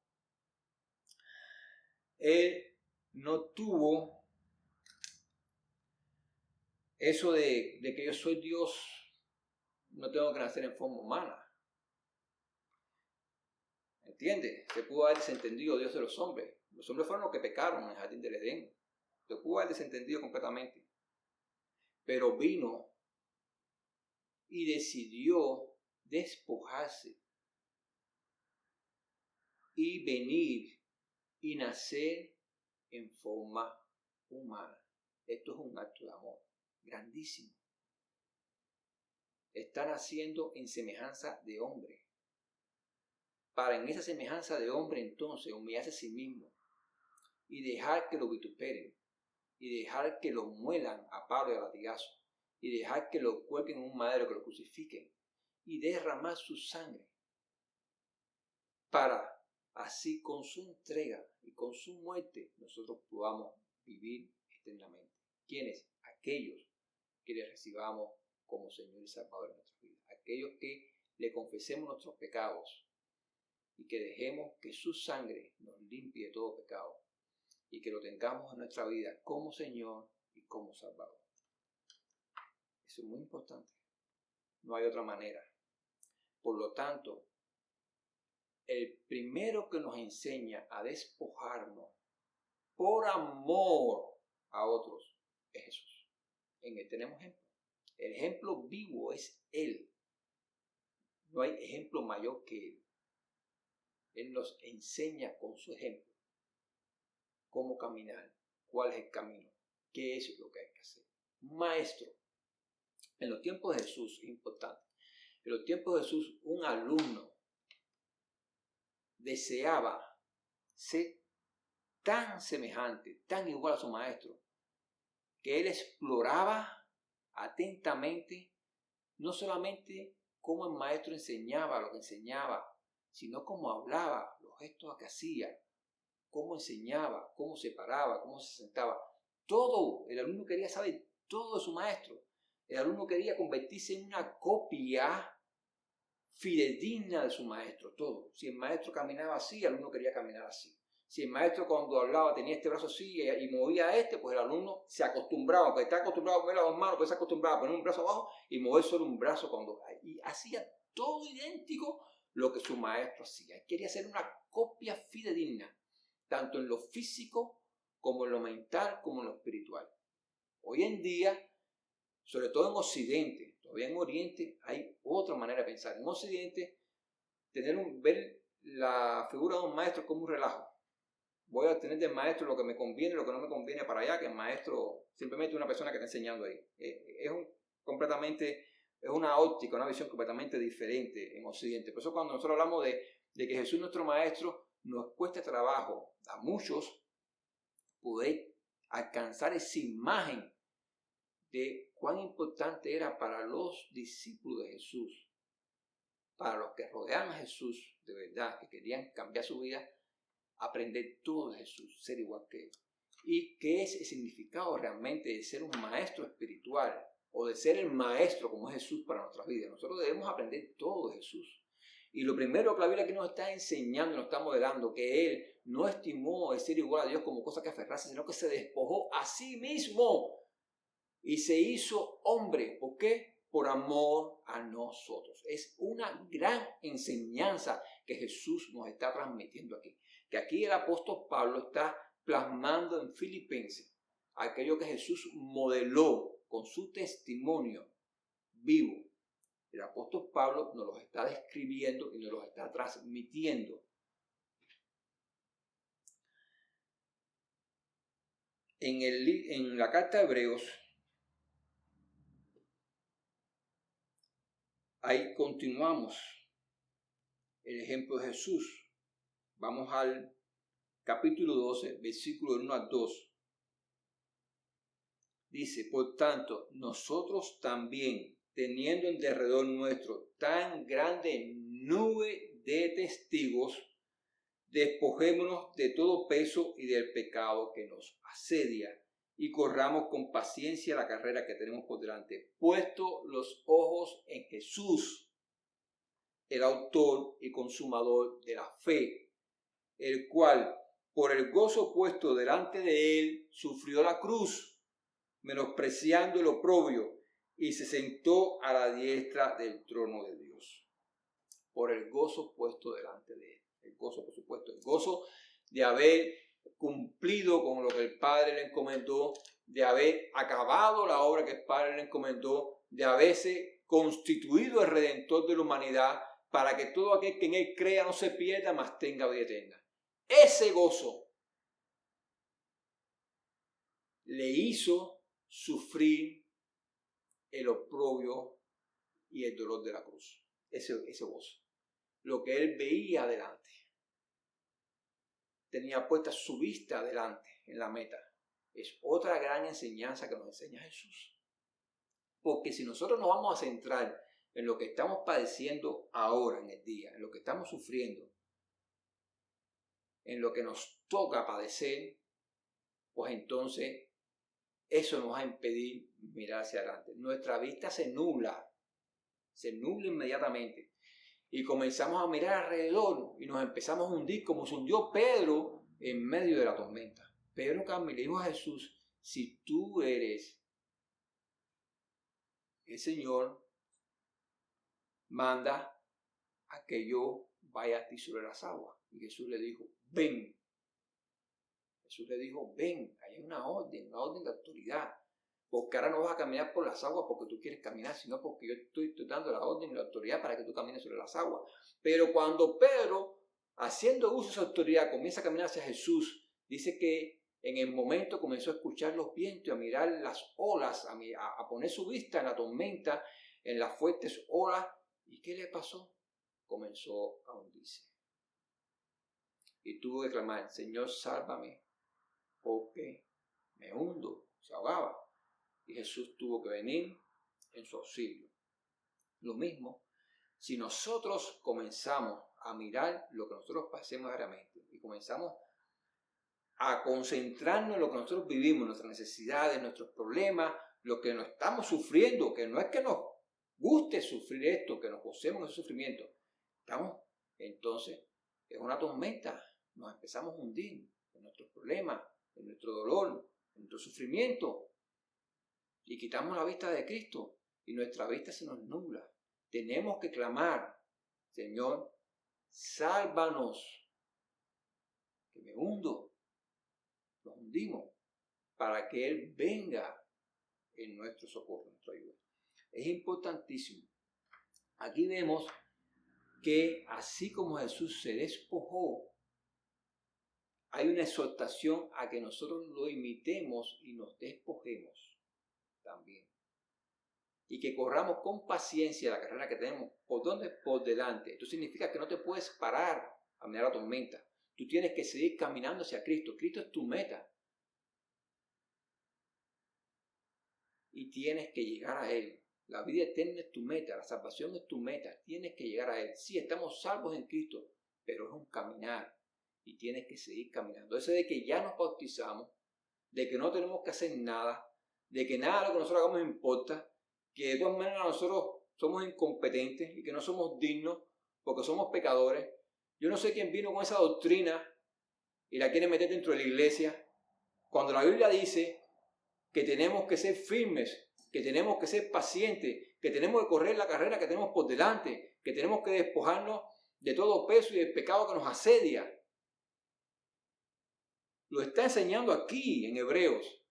Él no tuvo eso de que yo soy Dios, no tengo que nacer en forma humana. ¿Entiendes? Se pudo haber desentendido Dios de los hombres. Los hombres fueron los que pecaron en el jardín del Edén. Se pudo haber desentendido completamente. Pero vino y decidió despojarse y venir y nacer en forma humana. Esto es un acto de amor grandísimo. Está naciendo en semejanza de hombre, para en esa semejanza de hombre entonces humillarse a sí mismo y dejar que lo vituperen, y dejar que lo muelan a palo y a latigazo, y dejar que lo cuelguen en un madero, que lo crucifiquen, y derramar su sangre, para así con su entrega y con su muerte nosotros podamos vivir eternamente. ¿Quiénes? Aquellos que le recibamos como Señor y Salvador en nuestra vida. Aquellos que le confesemos nuestros pecados y que dejemos que su sangre nos limpie de todo pecado y que lo tengamos en nuestra vida como Señor y como Salvador. Eso es muy importante. No hay otra manera. Por lo tanto, el primero que nos enseña a despojarnos por amor a otros es Jesús. En él tenemos ejemplo. El ejemplo vivo es Él. No hay ejemplo mayor que Él. Él nos enseña con su ejemplo cómo caminar, cuál es el camino, qué es lo que hay que hacer. Un maestro. En los tiempos de Jesús, es importante, en los tiempos de Jesús, un alumno deseaba ser tan semejante, tan igual a su maestro, que él exploraba atentamente no solamente cómo el maestro enseñaba lo que enseñaba, sino cómo hablaba, los gestos que hacía, cómo enseñaba, cómo se paraba, cómo se sentaba. Todo, el alumno quería saber todo de su maestro. El alumno quería convertirse en una copia fidedigna de su maestro, todo. Si el maestro caminaba así, el alumno quería caminar así. Si el maestro cuando hablaba tenía este brazo así y movía este, pues el alumno se acostumbraba, porque está acostumbrado a mover las dos manos, pues se acostumbraba a poner un brazo abajo y mover solo un brazo cuando... Y hacía todo idéntico lo que su maestro hacía. Él quería ser una copia fidedigna, tanto en lo físico como en lo mental, como en lo espiritual. Hoy en día, sobre todo en Occidente, todavía en Oriente hay otra manera de pensar. En Occidente, ver la figura de un maestro como un relajo. Voy a obtener del maestro lo que me conviene, lo que no me conviene para allá, que el maestro simplemente es una persona que está enseñando ahí. Es una óptica, una visión completamente diferente en Occidente. Por eso cuando nosotros hablamos de que Jesús es nuestro maestro, nos cuesta trabajo a muchos poder alcanzar esa imagen de cuán importante era para los discípulos de Jesús, para los que rodeaban a Jesús de verdad, que querían cambiar su vida, aprender todo de Jesús, ser igual que Él. ¿Y qué es el significado realmente de ser un maestro espiritual o de ser el maestro como es Jesús para nuestras vidas? Nosotros debemos aprender todo de Jesús. Y lo primero que la Biblia aquí nos está enseñando, nos está modelando, que Él no estimó el ser igual a Dios como cosa que aferrarse, sino que se despojó a sí mismo y se hizo hombre. ¿Por qué? Por amor a nosotros. Es una gran enseñanza que Jesús nos está transmitiendo aquí. Que aquí el apóstol Pablo está plasmando en Filipenses aquello que Jesús modeló con su testimonio vivo. El apóstol Pablo nos lo está describiendo y nos lo está transmitiendo. En la carta de Hebreos, ahí continuamos el ejemplo de Jesús. Vamos al capítulo 12, versículo 1 al 2. Dice, por tanto, nosotros también, teniendo en derredor nuestro tan grande nube de testigos, despojémonos de todo peso y del pecado que nos asedia y corramos con paciencia la carrera que tenemos por delante, puesto los ojos en Jesús, el autor y consumador de la fe, el cual, por el gozo puesto delante de él, sufrió la cruz, menospreciando el oprobio, y se sentó a la diestra del trono de Dios. Por el gozo puesto delante de él. El gozo, por supuesto, el gozo de haber cumplido con lo que el Padre le encomendó, de haber acabado la obra que el Padre le encomendó, de haberse constituido el Redentor de la humanidad, para que todo aquel que en él crea no se pierda, mas tenga vida eterna. Ese gozo le hizo sufrir el oprobio y el dolor de la cruz. Ese gozo. Lo que él veía adelante. Tenía puesta su vista adelante en la meta. Es otra gran enseñanza que nos enseña Jesús. Porque si nosotros nos vamos a centrar en lo que estamos padeciendo ahora en el día, en lo que estamos sufriendo, en lo que nos toca padecer, pues entonces eso nos va a impedir mirar hacia adelante. Nuestra vista se nubla inmediatamente. Y comenzamos a mirar alrededor y nos empezamos a hundir como se hundió Pedro en medio de la tormenta. Pedro le dijo a Jesús, si tú eres el Señor, manda a que yo vaya a ti sobre las aguas. Y Jesús le dijo, ven. Jesús le dijo, ven, hay una orden de autoridad. Porque ahora no vas a caminar por las aguas porque tú quieres caminar, sino porque yo estoy dando la orden y la autoridad para que tú camines sobre las aguas. Pero cuando Pedro, haciendo uso de esa autoridad, comienza a caminar hacia Jesús, dice que en el momento comenzó a escuchar los vientos y a mirar las olas, a poner su vista en la tormenta, en las fuertes olas. ¿Y qué le pasó? Comenzó a hundirse. Y tuvo que clamar, Señor, sálvame, porque me hundo. Se ahogaba. Y Jesús tuvo que venir en su auxilio. Lo mismo, si nosotros comenzamos a mirar lo que nosotros pasemos diariamente y comenzamos a concentrarnos en lo que nosotros vivimos, nuestras necesidades, nuestros problemas, lo que nos estamos sufriendo, que no es que nos guste sufrir esto, que nos gocemos en ese sufrimiento, entonces es una tormenta, nos empezamos a hundir en nuestros problemas, en nuestro dolor, en nuestro sufrimiento, y quitamos la vista de Cristo y nuestra vista se nos nubla. Tenemos que clamar, Señor, sálvanos, que me hundo, nos hundimos, para que Él venga en nuestro socorro, en nuestra ayuda. Es importantísimo. Aquí vemos que así como Jesús se despojó, hay una exhortación a que nosotros lo imitemos y nos despojemos también. Y que corramos con paciencia la carrera que tenemos. ¿Por dónde? Por delante. Esto significa que no te puedes parar a mirar la tormenta. Tú tienes que seguir caminando hacia Cristo. Cristo es tu meta. Y tienes que llegar a Él. La vida eterna es tu meta. La salvación es tu meta. Tienes que llegar a Él. Sí, estamos salvos en Cristo, pero es un caminar. Y tienes que seguir caminando. Eso de que ya nos bautizamos, de que no tenemos que hacer nada, de que nada de lo que nosotros hagamos importa, que de todas maneras nosotros somos incompetentes y que no somos dignos porque somos pecadores. Yo no sé quién vino con esa doctrina y la quiere meter dentro de la iglesia, cuando la Biblia dice que tenemos que ser firmes, que tenemos que ser pacientes, que tenemos que correr la carrera que tenemos por delante, que tenemos que despojarnos de todo peso y del pecado que nos asedia. Lo está enseñando aquí en Hebreos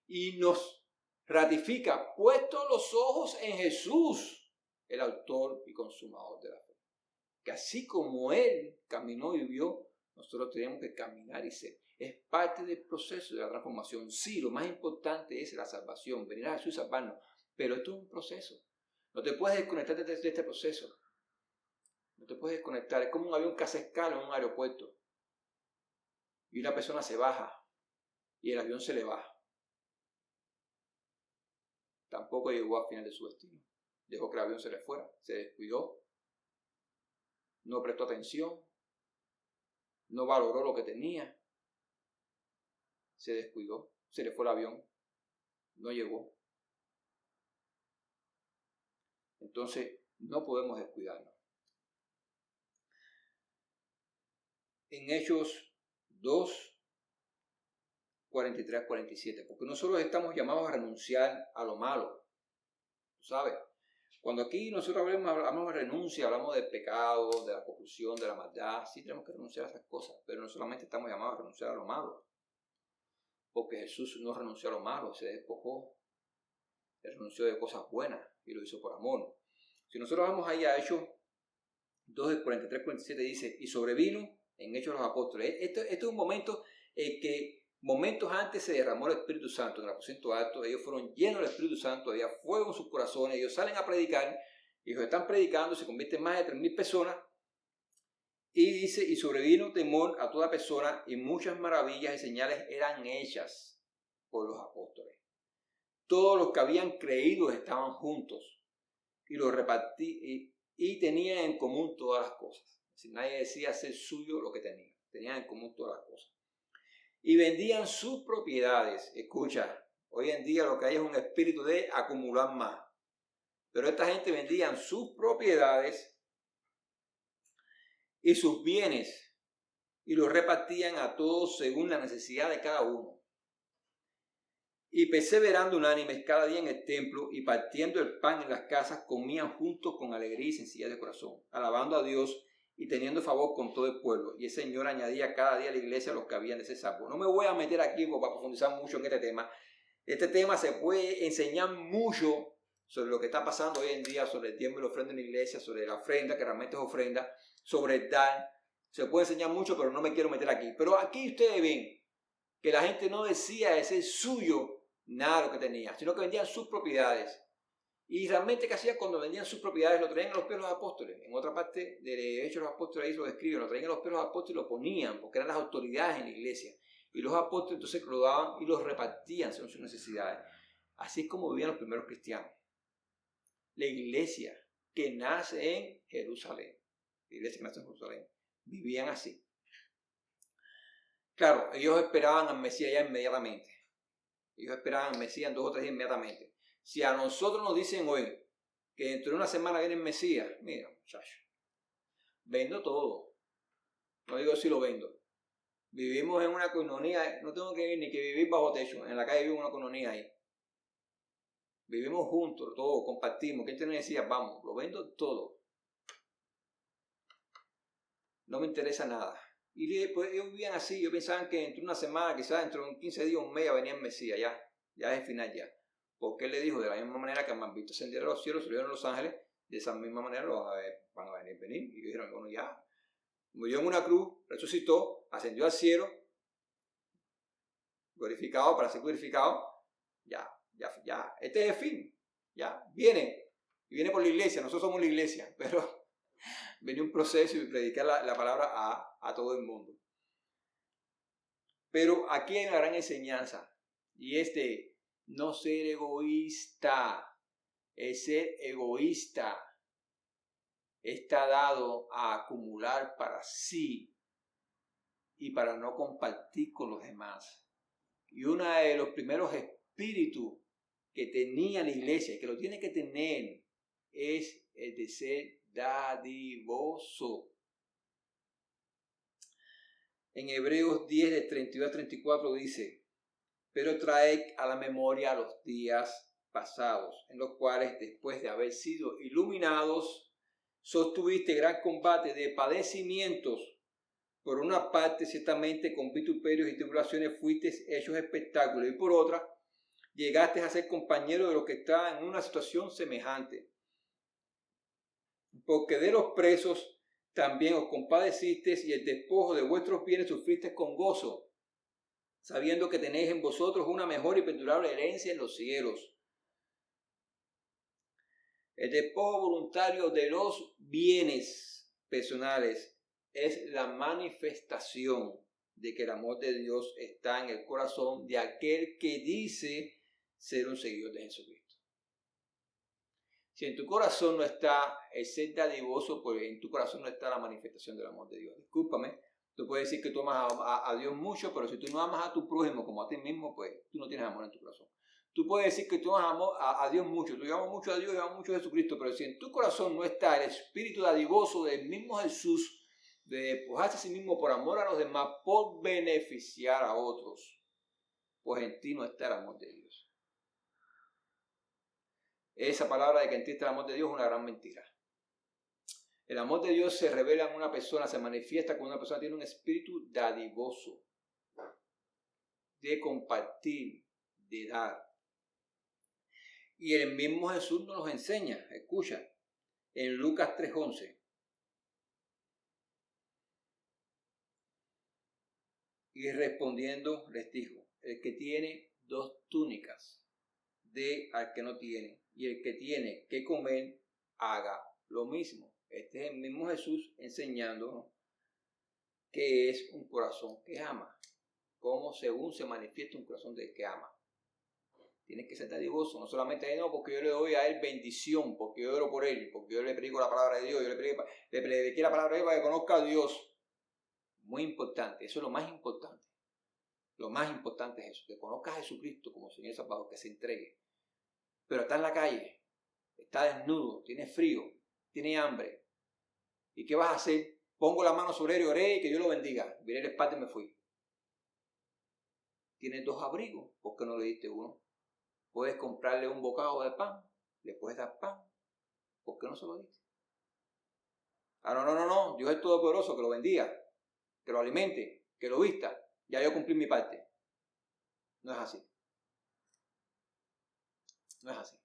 y nos ratifica, puesto los ojos en Jesús, el autor y consumador de la fe. Que así como Él caminó y vivió, nosotros tenemos que caminar y ser. Es parte del proceso de la transformación. Sí, lo más importante es la salvación, venir a Jesús y salvarnos. Pero esto es un proceso. No te puedes desconectar de este proceso. No te puedes desconectar. Es como un avión que hace escala en un aeropuerto. y una persona se baja y el avión se le baja. Tampoco llegó al final de su destino. Dejó que el avión se le fuera, se descuidó, no prestó atención, no valoró lo que tenía, se descuidó, se le fue el avión, no llegó. Entonces, no podemos descuidarnos. En Hechos 2, 43, 47, porque nosotros estamos llamados a renunciar a lo malo, ¿sabes? Cuando aquí nosotros hablamos de renuncia, hablamos del pecado, de la corrupción, de la maldad, sí tenemos que renunciar a esas cosas, pero no solamente estamos llamados a renunciar a lo malo, porque Jesús no renunció a lo malo, se despojó, él renunció de cosas buenas y lo hizo por amor. Si nosotros vamos ahí a Hechos 2, 43, 47, dice, y sobrevino en Hechos de los Apóstoles. Esto es un momento en que momentos antes se derramó el Espíritu Santo en el aposento alto, ellos fueron llenos del Espíritu Santo, había fuego en sus corazones, ellos salen a predicar, ellos están predicando, se convierten más de 3,000 personas, y dice, y sobrevino temor a toda persona, y muchas maravillas y señales eran hechas por los apóstoles. Todos los que habían creído estaban juntos, y los repartí, y tenían en común todas las cosas. Es decir, nadie decía ser suyo lo que tenía, tenían en común todas las cosas. Y vendían sus propiedades. Escucha, hoy en día lo que hay es un espíritu de acumular más. Pero esta gente vendían sus propiedades y sus bienes y los repartían a todos según la necesidad de cada uno. Y perseverando unánimes cada día en el templo y partiendo el pan en las casas, comían juntos con alegría y sencillez de corazón, alabando a Dios y teniendo favor con todo el pueblo. Y el Señor añadía cada día a la iglesia a los que habían de ser salvos. No me voy a meter aquí para profundizar mucho en este tema. Este tema se puede enseñar mucho sobre lo que está pasando hoy en día, sobre el tiempo y la ofrenda en la iglesia, sobre la ofrenda, que realmente es ofrenda, sobre el dar. Se puede enseñar mucho, pero no me quiero meter aquí. Pero aquí ustedes ven que la gente no decía de ser suyo nada de lo que tenía, sino que vendían sus propiedades. Y realmente, ¿qué hacían cuando vendían sus propiedades? Lo traían a los pies de los apóstoles. En otra parte de Hechos de los Apóstoles ahí lo describen, lo traían a los pies de los apóstoles y lo ponían, porque eran las autoridades en la iglesia. Y los apóstoles entonces lo daban y los repartían según sus necesidades. Así es como vivían los primeros cristianos. La iglesia que nace en Jerusalén, la iglesia que nace en Jerusalén, vivían así. Claro, ellos esperaban al Mesías ya inmediatamente. Ellos esperaban al Mesías en 2 o 3 días inmediatamente. Si a nosotros nos dicen hoy que dentro de una semana viene el Mesías, mira, muchachos, vendo todo. No digo si lo vendo. Vivimos en una coinonía, no tengo que ni que vivir bajo techo, en la calle vivo una coinonía ahí. Vivimos juntos, todos, compartimos. ¿Qué te decía? Vamos, lo vendo todo. No me interesa nada. Y después ellos vivían así, ellos pensaban que dentro de una semana, quizás dentro de 15 días, un mes, venía el Mesías, ya es el final ya. Porque él le dijo, de la misma manera que me han visto ascender a los cielos, subieron a los ángeles, de esa misma manera van a venir. Y dijeron, bueno, ya, murió en una cruz, resucitó, ascendió al cielo, glorificado para ser glorificado, ya, este es el fin, ya, viene, y viene por la iglesia, nosotros somos la iglesia, pero viene un proceso y predicar la palabra a todo el mundo. Pero aquí hay una gran enseñanza, y es de no ser egoísta. El ser egoísta está dado a acumular para sí y para no compartir con los demás. Y uno de los primeros espíritus que tenía la iglesia, que lo tiene que tener, es el de ser dadivoso. En Hebreos 10, de 32 a 34 dice, pero traed a la memoria los días pasados, en los cuales, después de haber sido iluminados, sostuviste gran combate de padecimientos. Por una parte, ciertamente, con vituperios y tribulaciones fuiste hechos espectáculos, y por otra, llegaste a ser compañero de los que estaban en una situación semejante. Porque de los presos también os compadecisteis, y el despojo de vuestros bienes sufristeis con gozo, sabiendo que tenéis en vosotros una mejor y perdurable herencia en los cielos. El despojo voluntario de los bienes personales es la manifestación de que el amor de Dios está en el corazón de aquel que dice ser un seguidor de Jesucristo. Si en tu corazón no está el ser dadivoso, pues en tu corazón no está la manifestación del amor de Dios. Discúlpame, tú puedes decir que tú amas a Dios mucho, pero si tú no amas a tu prójimo como a ti mismo, pues tú no tienes amor en tu corazón. Tú puedes decir que tú amas a Dios mucho, tú amas mucho a Dios y amas mucho a Jesucristo, pero si en tu corazón no está el espíritu dadivoso del mismo Jesús, de despojarse a sí mismo por amor a los demás, por beneficiar a otros, pues en ti no está el amor de Dios. Esa palabra de que en ti está el amor de Dios es una gran mentira. El amor de Dios se revela en una persona, se manifiesta cuando una persona tiene un espíritu dadivoso, de compartir, de dar. Y el mismo Jesús nos los enseña. Escucha, en Lucas 3:11. Y respondiendo les dijo, el que tiene 2 túnicas, dé al que no tiene, y el que tiene que comer, haga lo mismo. Este es el mismo Jesús enseñándonos qué es un corazón que ama, cómo según se manifiesta un corazón del que ama. Tienes que ser dadivoso, no solamente no, porque yo le doy a él bendición, porque yo oro por él, porque yo le predico la palabra de Dios, yo le prediqué la palabra de Dios para que conozca a Dios. Muy importante, eso es lo más importante. Lo más importante es eso, que conozca a Jesucristo como Señor Salvador, que se entregue. Pero está en la calle, está desnudo, tiene frío, tiene hambre. ¿Y qué vas a hacer? Pongo la mano sobre él y oré y que Dios lo bendiga. Viré la espalda y me fui. Tienes 2 abrigos, ¿por qué no le diste uno? Puedes comprarle un bocado de pan, le puedes dar pan, ¿por qué no se lo diste? Ah, no, Dios es todopoderoso, que lo bendiga, que lo alimente, que lo vista. Ya yo cumplí mi parte. No es así. No es así.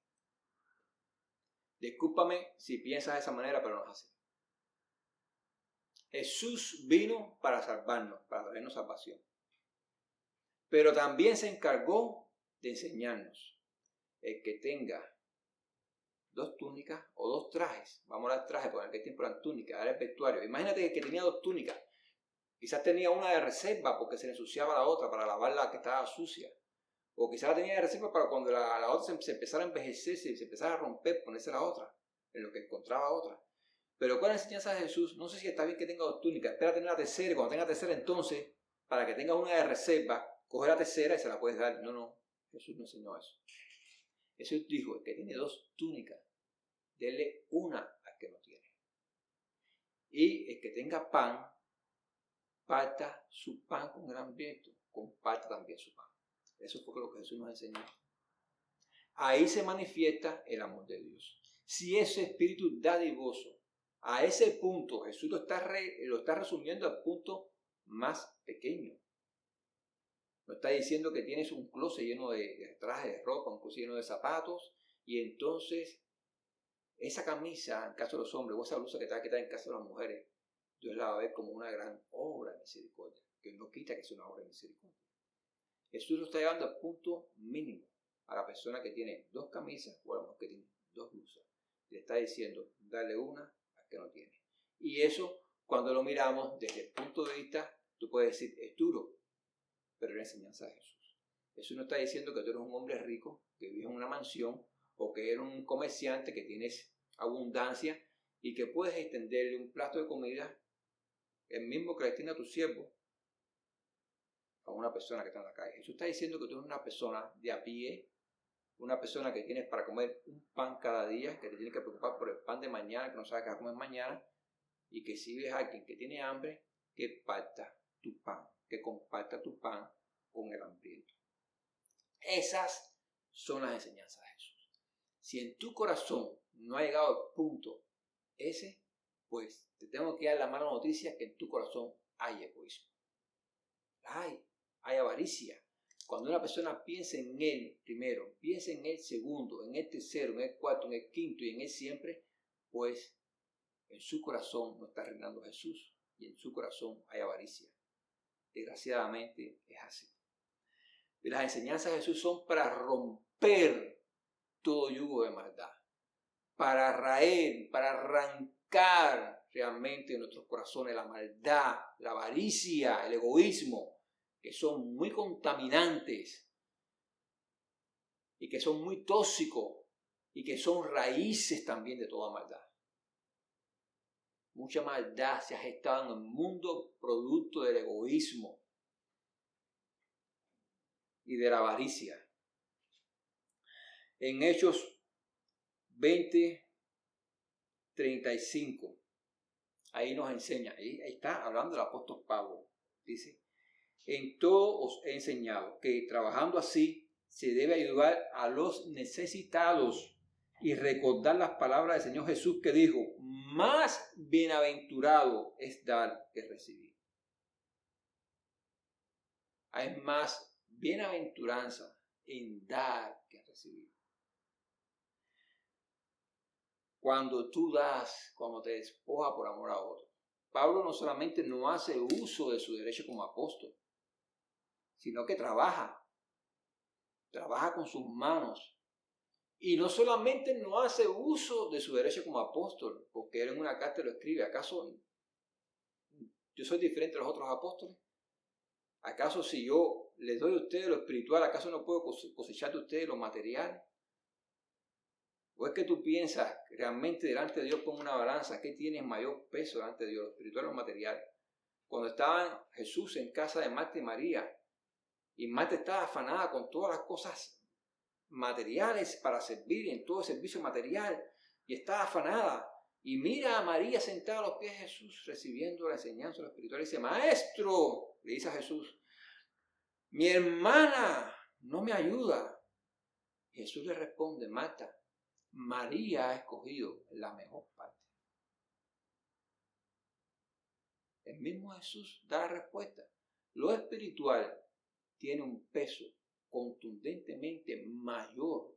Discúlpame si piensas de esa manera, pero no es así. Jesús vino para salvarnos, para traernos salvación. Pero también se encargó de enseñarnos. El que tenga 2 túnicas o 2 trajes, vamos a dar trajes, porque en aquel tiempo eran túnicas, era el vestuario. Imagínate que tenía 2 túnicas. Quizás tenía una de reserva porque se le ensuciaba la otra para lavar la que estaba sucia. O quizás la tenía de reserva para cuando la otra se empezara a envejecer, se empezara a romper, ponerse la otra, en lo que encontraba otra. Pero ¿cuál es la enseñanza de Jesús? No sé si está bien que tenga 2 túnicas, espera tener la tercera, y cuando tenga la tercera entonces, para que tengas una de reserva, coge la tercera y se la puedes dar. No, Jesús no enseñó eso. Jesús dijo, el que tiene 2 túnicas, denle una al que no tiene. Y el que tenga pan, parta su pan con el hambriento, comparta también su pan. Eso fue lo que Jesús nos enseñó. Ahí se manifiesta el amor de Dios. Si ese espíritu dadivoso, a ese punto, Jesús lo está resumiendo al punto más pequeño. No está diciendo que tienes un closet lleno de trajes de ropa, un closet lleno de zapatos, y entonces esa camisa, en caso de los hombres, o esa blusa que te va a quitar en caso de las mujeres, Dios la va a ver como una gran obra de misericordia, que no quita que sea una obra de misericordia. Jesús lo está llevando al punto mínimo a la persona que tiene 2 camisas o a la mujer que tiene 2 blusas. Le está diciendo, dale una al que no tiene. Y eso, cuando lo miramos desde el punto de vista, tú puedes decir, es duro, pero es la enseñanza de Jesús. Jesús no está diciendo que tú eres un hombre rico, que vives en una mansión, o que eres un comerciante, que tienes abundancia, y que puedes extenderle un plato de comida, el mismo que le extiende a tu siervo, a una persona que está en la calle. Jesús está diciendo que tú eres una persona de a pie, una persona que tienes para comer un pan cada día, que te tienes que preocupar por el pan de mañana, que no sabes qué vas a comer mañana, y que si ves a alguien que tiene hambre, que parta tu pan, que comparta tu pan con el hambriento. Esas son las enseñanzas de Jesús. Si en tu corazón no ha llegado al punto ese, pues te tengo que dar la mala noticia que en tu corazón hay egoísmo. Hay avaricia. Cuando una persona piensa en él primero, piensa en el segundo, en el tercero, en el cuarto, en el quinto y en él siempre, pues en su corazón no está reinando Jesús y en su corazón hay avaricia. Desgraciadamente es así. Y las enseñanzas de Jesús son para romper todo yugo de maldad, para raer, para arrancar realmente en nuestros corazones la maldad, la avaricia, el egoísmo, que son muy contaminantes y que son muy tóxicos y que son raíces también de toda maldad. Mucha maldad se ha gestado en el mundo producto del egoísmo y de la avaricia. En Hechos 20:35, ahí nos enseña, ahí está hablando el apóstol Pablo, dice: en todo os he enseñado que trabajando así se debe ayudar a los necesitados y recordar las palabras del Señor Jesús que dijo: más bienaventurado es dar que recibir. Hay más bienaventuranza en dar que recibir. Cuando tú das, cuando te despojas por amor a otro. Pablo no solamente no hace uso de su derecho como apóstol, sino que trabaja con sus manos. Y no solamente no hace uso de su derecho como apóstol, porque él en una carta lo escribe: ¿acaso yo soy diferente a los otros apóstoles? ¿Acaso si yo les doy a ustedes lo espiritual, acaso no puedo cosechar de ustedes lo material? ¿O es que tú piensas que realmente delante de Dios pon una balanza, qué tiene mayor peso delante de Dios, lo espiritual o lo material? Cuando estaba Jesús en casa de Marta y María, y Marta estaba afanada con todas las cosas materiales para servir en todo el servicio material, y estaba afanada, y mira a María sentada a los pies de Jesús recibiendo la enseñanza de lo espiritual, y dice: maestro, le dice a Jesús, mi hermana no me ayuda. Y Jesús le responde: Marta, María ha escogido la mejor parte. El mismo Jesús da la respuesta. Lo espiritual tiene un peso contundentemente mayor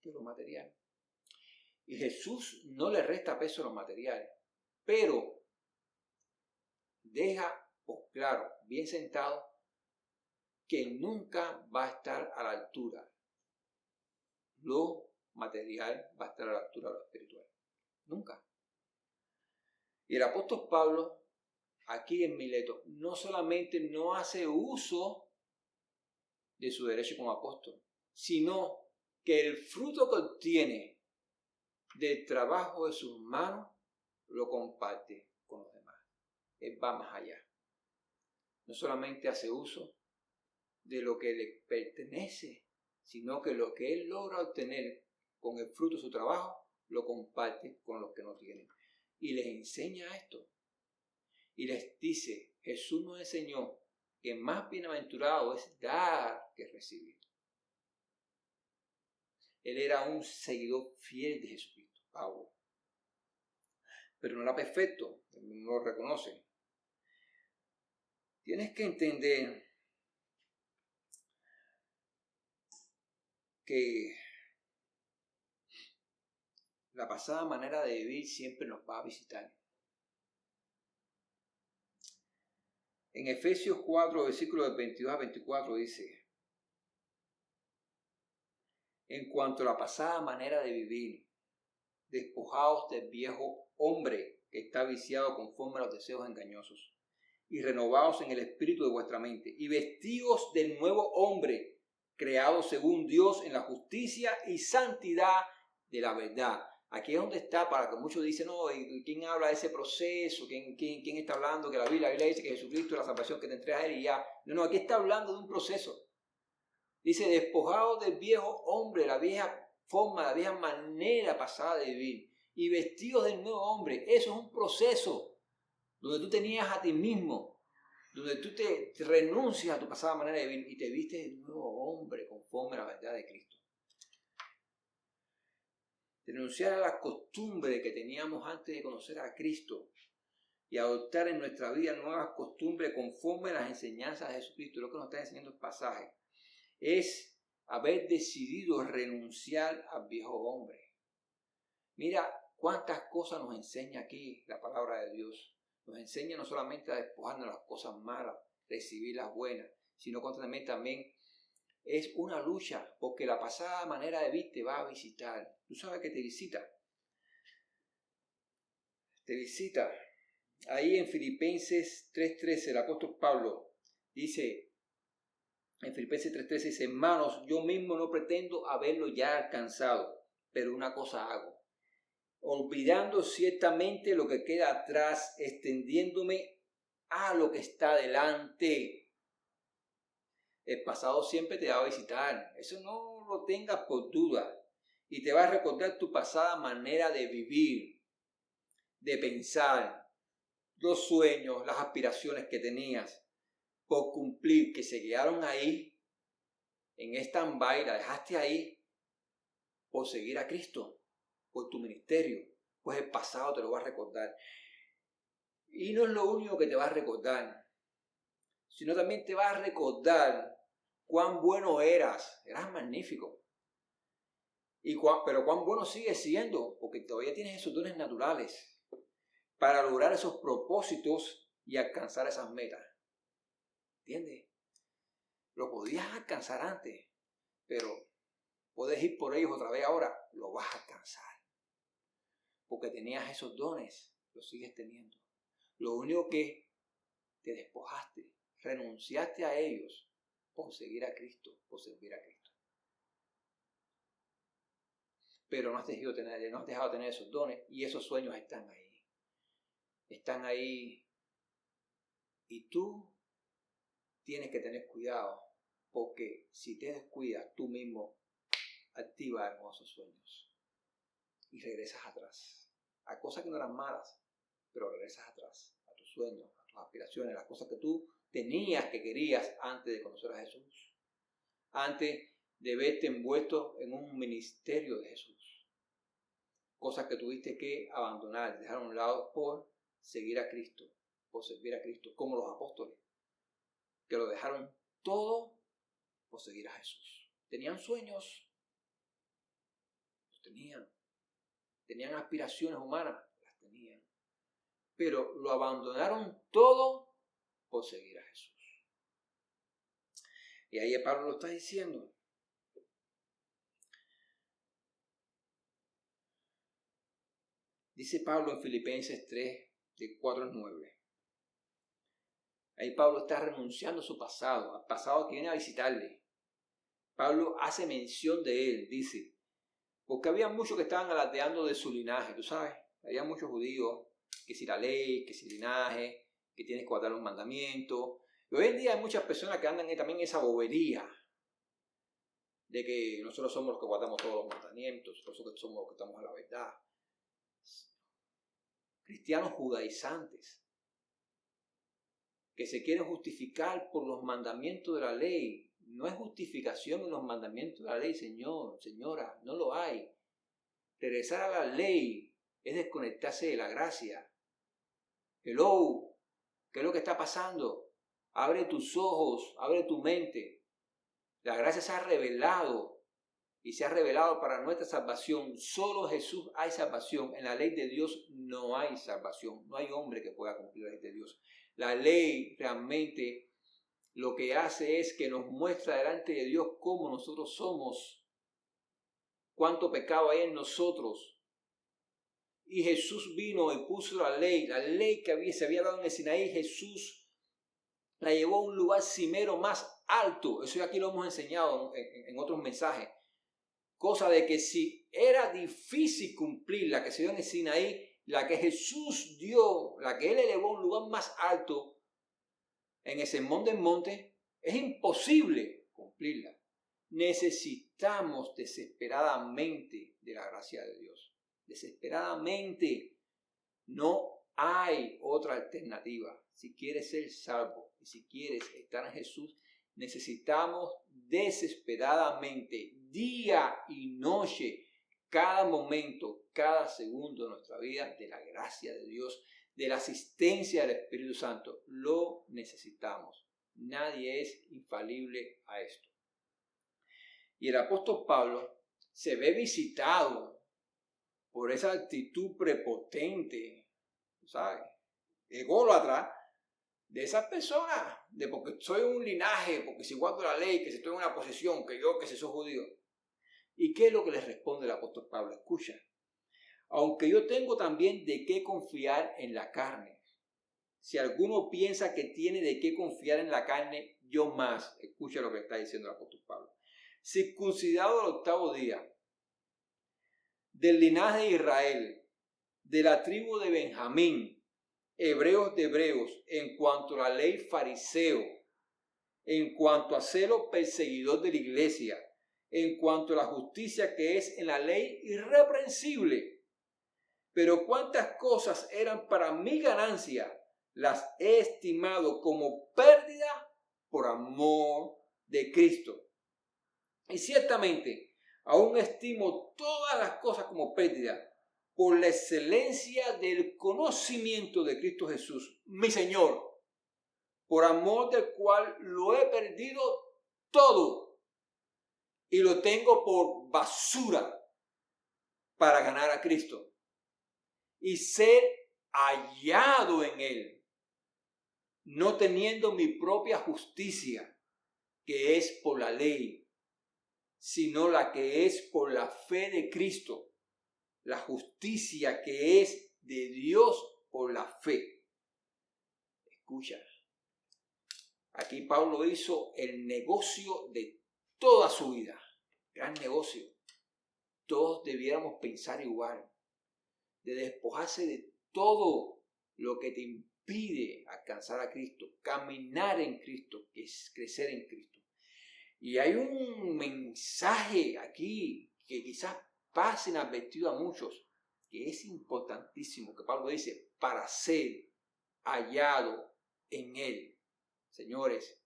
que lo material. Y Jesús no le resta peso a los materiales, pero deja por claro, bien sentado, que nunca va a estar a la altura. Lo material va a estar a la altura de lo espiritual. Nunca. Y el apóstol Pablo, aquí en Mileto, no solamente no hace uso de su derecho como apóstol, sino que el fruto que obtiene del trabajo de sus manos lo comparte con los demás. Él va más allá. No solamente hace uso de lo que le pertenece, sino que lo que él logra obtener con el fruto de su trabajo lo comparte con los que no tienen. Y les enseña esto. Y les dice: Jesús nos enseñó que más bienaventurado es dar que recibir. Él era un seguidor fiel de Jesucristo, Pablo. Pero no era perfecto, no lo reconoce. Tienes que entender que la pasada manera de vivir siempre nos va a visitar. En Efesios 4, versículos del 22 a 24 dice: en cuanto a la pasada manera de vivir, despojaos del viejo hombre que está viciado conforme a los deseos engañosos, y renovaos en el espíritu de vuestra mente, y vestíos del nuevo hombre, creado según Dios en la justicia y santidad de la verdad. Aquí es donde está, para que muchos dicen: no, ¿quién habla de ese proceso? ¿Quién está hablando? Que la Biblia dice que Jesucristo es la salvación que te entrega a él y ya. No, aquí está hablando de un proceso. Dice: despojados del viejo hombre, la vieja forma, la vieja manera pasada de vivir, y vestidos del nuevo hombre. Eso es un proceso donde tú tenías a ti mismo, donde tú te renuncias a tu pasada manera de vivir y te vistes del nuevo hombre conforme a la verdad de Cristo. Renunciar a las costumbres que teníamos antes de conocer a Cristo y adoptar en nuestra vida nuevas costumbres conforme a las enseñanzas de Jesucristo. Lo que nos está enseñando el pasaje es haber decidido renunciar al viejo hombre. Mira cuántas cosas nos enseña aquí la palabra de Dios. Nos enseña no solamente a despojarnos de las cosas malas, recibir las buenas, sino también es una lucha, porque la pasada manera de vivir te va a visitar. Tú sabes que te visita. te visita. Ahí en Filipenses 3:13, el apóstol Pablo dice, en Filipenses 3:13 dice, hermanos, yo mismo no pretendo haberlo ya alcanzado, pero una cosa hago, olvidando ciertamente lo que queda atrás, extendiéndome a lo que está delante. El pasado siempre te va a visitar, eso no lo tengas por duda, y te va a recordar tu pasada manera de vivir, de pensar, los sueños, las aspiraciones que tenías por cumplir, que se quedaron ahí, en stand-by, la dejaste ahí, por seguir a Cristo, por tu ministerio, pues el pasado te lo va a recordar. Y no es lo único que te va a recordar, sino también te va a recordar cuán bueno eras magnífico. Pero cuán bueno sigues siendo, porque todavía tienes esos dones naturales para lograr esos propósitos y alcanzar esas metas. ¿Entiendes? Lo podías alcanzar antes, pero puedes ir por ellos otra vez ahora, lo vas a alcanzar. Porque tenías esos dones, los sigues teniendo. Lo único que te despojaste, renunciaste a ellos por seguir a Cristo, por servir a Cristo. Pero no has dejado de tener esos dones y esos sueños están ahí. Están ahí y tú tienes que tener cuidado, porque si te descuidas, tú mismo activas hermosos sueños y regresas atrás a cosas que no eran malas, pero regresas atrás a tus sueños, a tus aspiraciones, las cosas que tú tenías, que querías antes de conocer a Jesús, antes de verte envuelto en un ministerio de Jesús, cosas que tuviste que abandonar, dejar a un lado por seguir a Cristo, por servir a Cristo, como los apóstoles, que lo dejaron todo por seguir a Jesús. Tenían sueños, los tenían aspiraciones humanas, las tenían, pero lo abandonaron todo por seguir a Jesús. Y ahí Pablo lo está diciendo. Dice Pablo en Filipenses 3, de 4 al 9. Ahí Pablo está renunciando a su pasado, al pasado que viene a visitarle. Pablo hace mención de él, dice, porque había muchos que estaban alardeando de su linaje, tú sabes, había muchos judíos, que si la ley, que si el linaje, que tienes que guardar los mandamientos. Y hoy en día hay muchas personas que andan también en esa bobería de que nosotros somos los que guardamos todos los mandamientos, por eso que somos los que estamos a la verdad. Cristianos judaizantes que se quieren justificar por los mandamientos de la ley. No hay justificación en los mandamientos de la ley, señor, señora, no lo hay. Regresar a la ley es desconectarse de la gracia. Hello, ¿qué es lo que está pasando? Abre tus ojos, abre tu mente. La gracia se ha revelado y se ha revelado para nuestra salvación. Solo Jesús hay salvación. En la ley de Dios no hay salvación. No hay hombre que pueda cumplir la ley de Dios. La ley realmente lo que hace es que nos muestra delante de Dios cómo nosotros somos, cuánto pecado hay en nosotros. Y Jesús vino y puso la ley que se había dado en el Sinaí. Jesús la llevó a un lugar cimero más alto. Eso ya aquí lo hemos enseñado en otros mensajes. Cosa de que si era difícil cumplir la que se dio en el Sinaí, la que Jesús dio, la que Él elevó a un lugar más alto, en el Sermón del Monte, es imposible cumplirla. Necesitamos desesperadamente de la gracia de Dios. Desesperadamente. No hay otra alternativa. Si quieres ser salvo y si quieres estar en Jesús, necesitamos desesperadamente, día y noche, cada momento, cada segundo de nuestra vida, de la gracia de Dios, de la asistencia del Espíritu Santo. Lo necesitamos. Nadie es infalible a esto. Y el apóstol Pablo se ve visitado por esa actitud prepotente, ¿sabes? Ególatra de esas personas, de porque soy un linaje, porque si guardo la ley, que si estoy en una posición, que si soy judío. ¿Y qué es lo que les responde el apóstol Pablo? Escucha. aunque yo tengo también de qué confiar en la carne. Si alguno piensa que tiene de qué confiar en la carne, yo más. Escucha lo que está diciendo el apóstol Pablo. Circuncidado al 8º día, del linaje de Israel, de la tribu de Benjamín, hebreos de hebreos, en cuanto a la ley fariseo, en cuanto a celo perseguidor de la iglesia, en cuanto a la justicia que es en la ley irreprensible. Pero cuántas cosas eran para mi ganancia, las he estimado como pérdida por amor de Cristo. Y ciertamente, aún estimo todas las cosas como pérdida por la excelencia del conocimiento de Cristo Jesús, mi Señor, por amor del cual lo he perdido todo y lo tengo por basura para ganar a Cristo y ser hallado en Él, no teniendo mi propia justicia, que es por la ley, sino la que es por la fe de Cristo, la justicia que es de Dios por la fe. Escucha, aquí Pablo hizo el negocio de toda su vida, gran negocio. Todos debiéramos pensar igual, de despojarse de todo lo que te impide alcanzar a Cristo, caminar en Cristo, que es crecer en Cristo. Y hay un mensaje aquí que quizás pase inadvertido a muchos, que es importantísimo, que Pablo dice, para ser hallado en Él. Señores,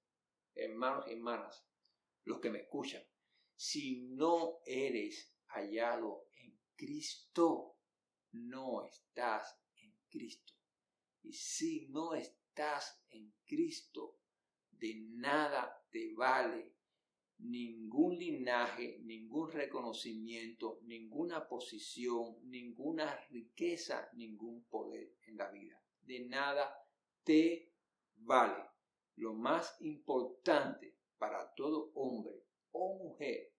hermanos y hermanas, los que me escuchan, si no eres hallado en Cristo, no estás en Cristo. Y si no estás en Cristo, de nada te vale ningún linaje, ningún reconocimiento, ninguna posición, ninguna riqueza, ningún poder en la vida. De nada te vale. Lo más importante para todo hombre o mujer,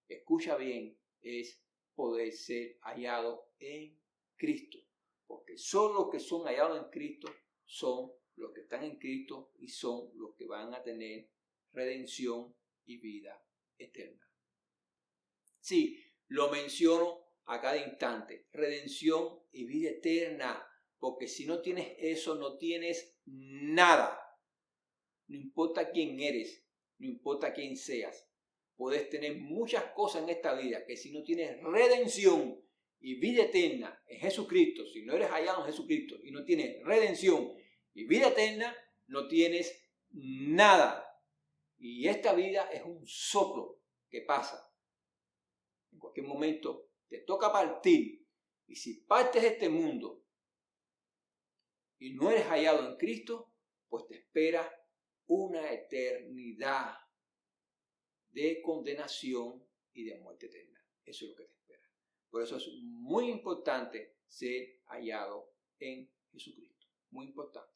escucha bien, es poder ser hallado en Cristo. Porque solo los que son hallados en Cristo son los que están en Cristo y son los que van a tener redención y vida eterna. Sí, lo menciono a cada instante, redención y vida eterna, porque si no tienes eso, no tienes nada. No importa quién eres, no importa quién seas, puedes tener muchas cosas en esta vida, que si no tienes redención y vida eterna en Jesucristo, si no eres hallado en Jesucristo y no tienes redención y vida eterna, no tienes nada. Y esta vida es un soplo que pasa. En cualquier momento te toca partir. Y si partes de este mundo y no eres hallado en Cristo, pues te espera una eternidad de condenación y de muerte eterna. Eso es lo que te espera. Por eso es muy importante ser hallado en Jesucristo. Muy importante.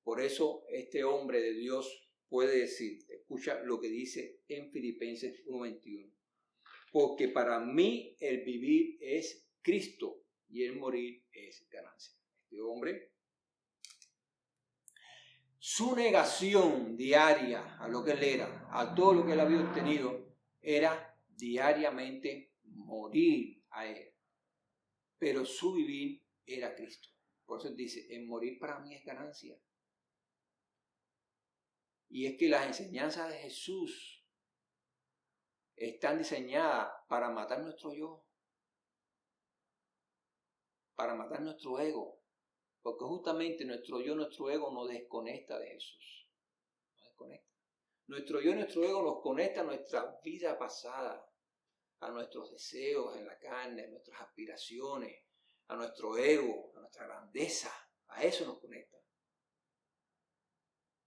Por eso este hombre de Dios puede decir, escucha lo que dice en Filipenses 1:21. Porque para mí el vivir es Cristo y el morir es ganancia. Este hombre, su negación diaria a lo que él era, a todo lo que él había obtenido, era diariamente morir a él. Pero su vivir era Cristo. Por eso él dice, el morir para mí es ganancia. Y es que las enseñanzas de Jesús están diseñadas para matar nuestro yo, para matar nuestro ego, porque justamente nuestro yo, nuestro ego nos desconecta de Jesús, nos desconecta. Nuestro yo, nuestro ego nos conecta a nuestra vida pasada, a nuestros deseos en la carne, a nuestras aspiraciones, a nuestro ego, a nuestra grandeza, a eso nos conecta.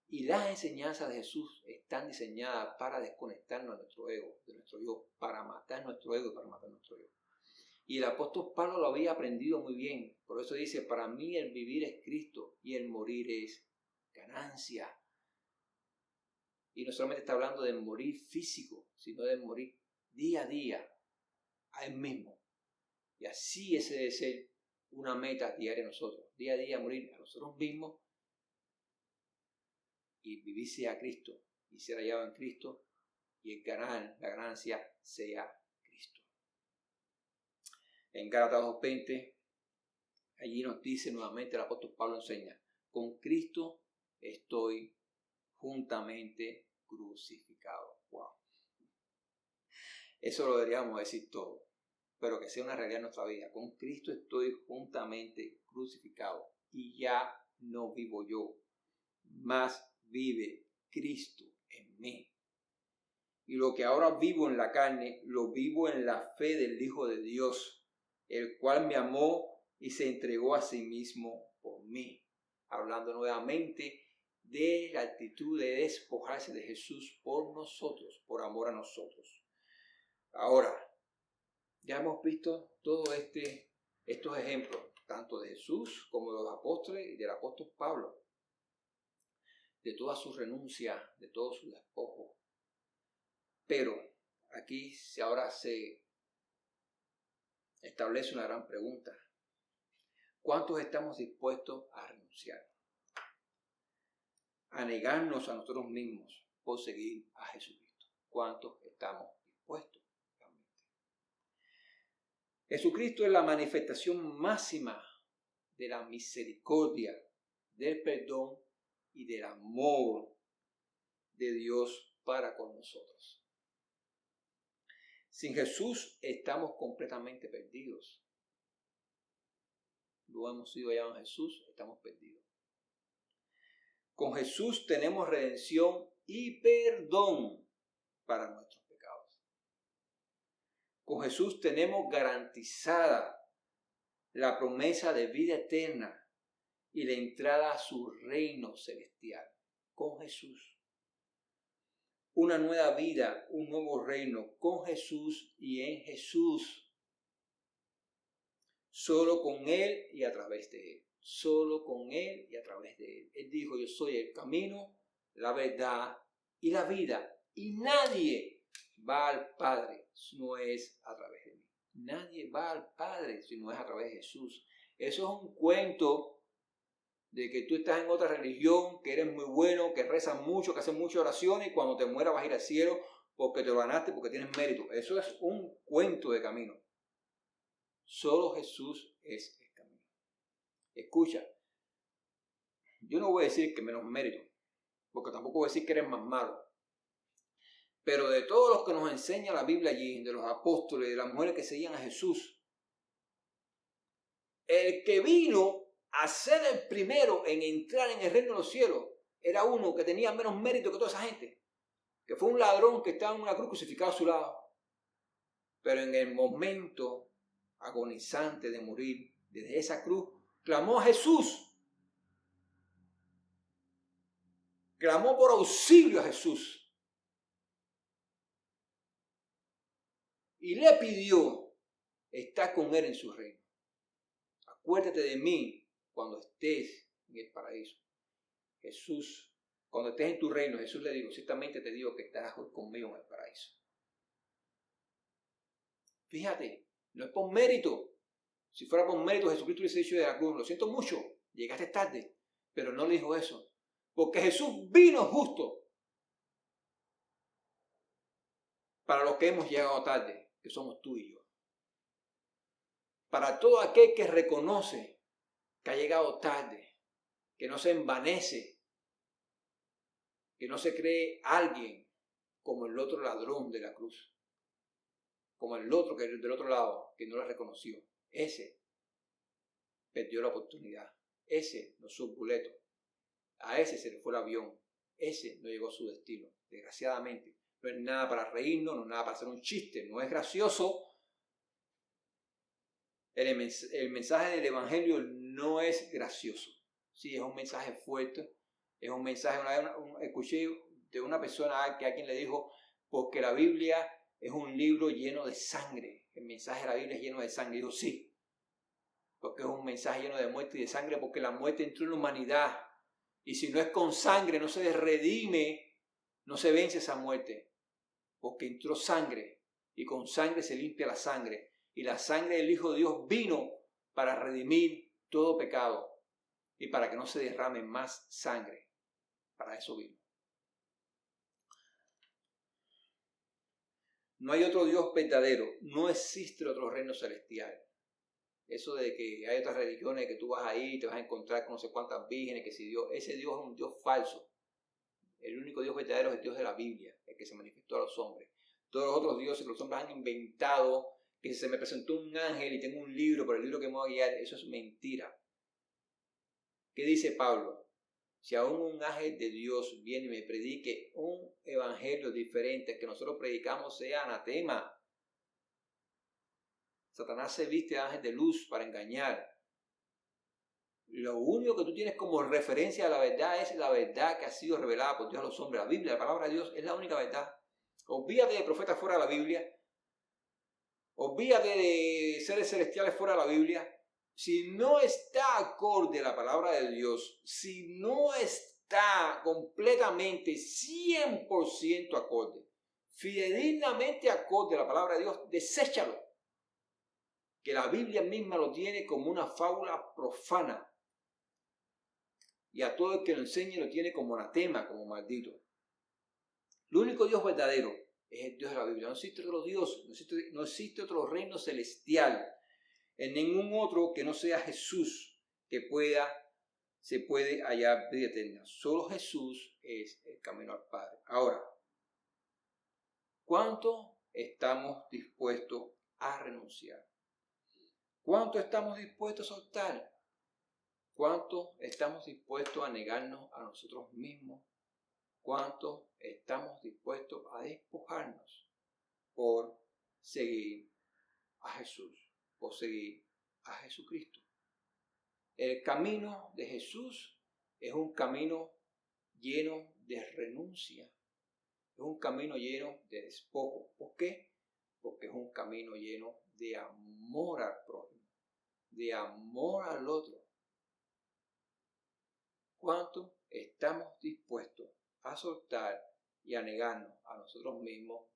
Y las enseñanzas de Jesús están diseñadas para desconectarnos de nuestro ego, de nuestro yo, para matar nuestro ego y para matar nuestro yo. Y el apóstol Pablo lo había aprendido muy bien. Por eso dice, para mí el vivir es Cristo y el morir es ganancia. Y no solamente está hablando de morir físico, sino de morir día a día a Él mismo. Y así ese debe ser una meta diaria de nosotros. Día a día morir a nosotros mismos y vivirse a Cristo y ser hallado en Cristo, y el ganar, la ganancia sea Cristo. En Gálatas 2:20, allí nos dice nuevamente, el apóstol Pablo enseña: con Cristo estoy juntamente crucificado. Wow. Eso lo deberíamos decir todo, pero que sea una realidad en nuestra vida. Con Cristo estoy juntamente crucificado, y ya no vivo yo, mas vive Cristo en mí. Y lo que ahora vivo en la carne, lo vivo en la fe del Hijo de Dios, el cual me amó y se entregó a sí mismo por mí. Hablando nuevamente de la actitud de despojarse de Jesús por nosotros, por amor a nosotros. Ahora, ya hemos visto todos estos ejemplos, tanto de Jesús como de los apóstoles y del apóstol Pablo, de toda su renuncia, de todo su despojo. Pero aquí ahora se establece una gran pregunta: ¿cuántos estamos dispuestos a renunciar, a negarnos a nosotros mismos por seguir a Jesucristo? ¿Cuántos estamos dispuestos? Jesucristo es la manifestación máxima de la misericordia, del perdón y del amor de Dios para con nosotros. Sin Jesús estamos completamente perdidos. No hemos sido hallados en Jesús, estamos perdidos. Con Jesús tenemos redención y perdón para nuestros pecados. Con Jesús tenemos garantizada la promesa de vida eterna y la entrada a su reino celestial. Con Jesús. Una nueva vida, un nuevo reino, con Jesús y en Jesús. Solo con Él y a través de Él. Solo con Él y a través de Él. Él dijo: yo soy el camino, la verdad y la vida. Y nadie va al Padre si no es a través de mí. Nadie va al Padre si no es a través de Jesús. Eso es un cuento de que tú estás en otra religión, que eres muy bueno, que rezas mucho, que haces muchas oraciones y cuando te mueras vas a ir al cielo porque te lo ganaste, porque tienes mérito. Eso es un cuento de camino. Solo Jesús es el camino. Escucha, yo no voy a decir que menos mérito, porque tampoco voy a decir que eres más malo. Pero de todos los que nos enseña la Biblia allí, de los apóstoles, de las mujeres que seguían a Jesús, el que vino a ser el primero en entrar en el reino de los cielos era uno que tenía menos mérito que toda esa gente, que fue un ladrón que estaba en una cruz crucificado a su lado. Pero en el momento agonizante de morir desde esa cruz, clamó a Jesús, clamó por auxilio a Jesús y le pidió estar con él en su reino. Acuérdate de mí cuando estés en el paraíso. Jesús, cuando estés en tu reino, Jesús le dijo: ciertamente te digo que estarás conmigo en el paraíso. Fíjate, no es por mérito. Si fuera por mérito, Jesucristo hubiese dicho de la cruz: lo siento mucho, llegaste tarde. Pero no le dijo eso, porque Jesús vino justo para los que hemos llegado tarde, que somos tú y yo. Para todo aquel que reconoce que ha llegado tarde, que no se envanece, que no se cree alguien como el otro ladrón de la cruz, como el otro que del otro lado, que no la reconoció. Ese perdió la oportunidad, ese no supo boleto, a ese se le fue el avión, ese no llegó a su destino, desgraciadamente. No es nada para reírnos, no es nada para hacer un chiste, no es gracioso. El mensaje del Evangelio no es gracioso. Sí, es un mensaje fuerte. Es un mensaje, escuché de una persona que a quien le dijo: porque la Biblia es un libro lleno de sangre. El mensaje de la Biblia es lleno de sangre. Y dijo: sí, porque es un mensaje lleno de muerte y de sangre, porque la muerte entró en la humanidad. Y si no es con sangre, no se redime, no se vence esa muerte. Porque entró sangre y con sangre se limpia la sangre. Y la sangre del Hijo de Dios vino para redimir todo pecado y para que no se derrame más sangre. Para eso vino. No hay otro Dios verdadero, no existe otro reino celestial. Eso de que hay otras religiones que tú vas ahí y te vas a encontrar con no sé cuántas vírgenes, que si Dios, ese Dios es un Dios falso. El único Dios verdadero es el Dios de la Biblia, el que se manifestó a los hombres. Todos los otros dioses que los hombres han inventado, que se me presentó un ángel y tengo un libro, pero el libro que me voy a guiar, eso es mentira. ¿Qué dice Pablo? Si aún un ángel de Dios viene y me predique un evangelio diferente que nosotros predicamos, sea anatema. Satanás se viste de ángel de luz para engañar. Lo único que tú tienes como referencia a la verdad es la verdad que ha sido revelada por Dios a los hombres. La Biblia, la palabra de Dios, es la única verdad. Olvídate de profetas fuera de la Biblia. Olvídate de seres celestiales fuera de la Biblia. Si no está acorde a la palabra de Dios, si no está completamente 100% acorde, fidedignamente acorde a la palabra de Dios, deséchalo. Que la Biblia misma lo tiene como una fábula profana. Y a todo el que lo enseñe lo tiene como anatema, como maldito. El único Dios verdadero es el Dios de la Biblia. No existe otro Dios, no existe otro reino celestial en ningún otro que no sea Jesús que se puede hallar vida eterna. Solo Jesús es el camino al Padre. Ahora, ¿cuánto estamos dispuestos a renunciar? ¿Cuánto estamos dispuestos a soltar? ¿Cuánto estamos dispuestos a negarnos a nosotros mismos? ¿Cuánto estamos dispuestos a despojarnos por seguir a Jesús, por seguir a Jesucristo? El camino de Jesús es un camino lleno de renuncia, es un camino lleno de despojo. ¿Por qué? Porque es un camino lleno de amor al prójimo, de amor al otro. ¿Cuánto estamos dispuestos a soltar y a negarnos a nosotros mismos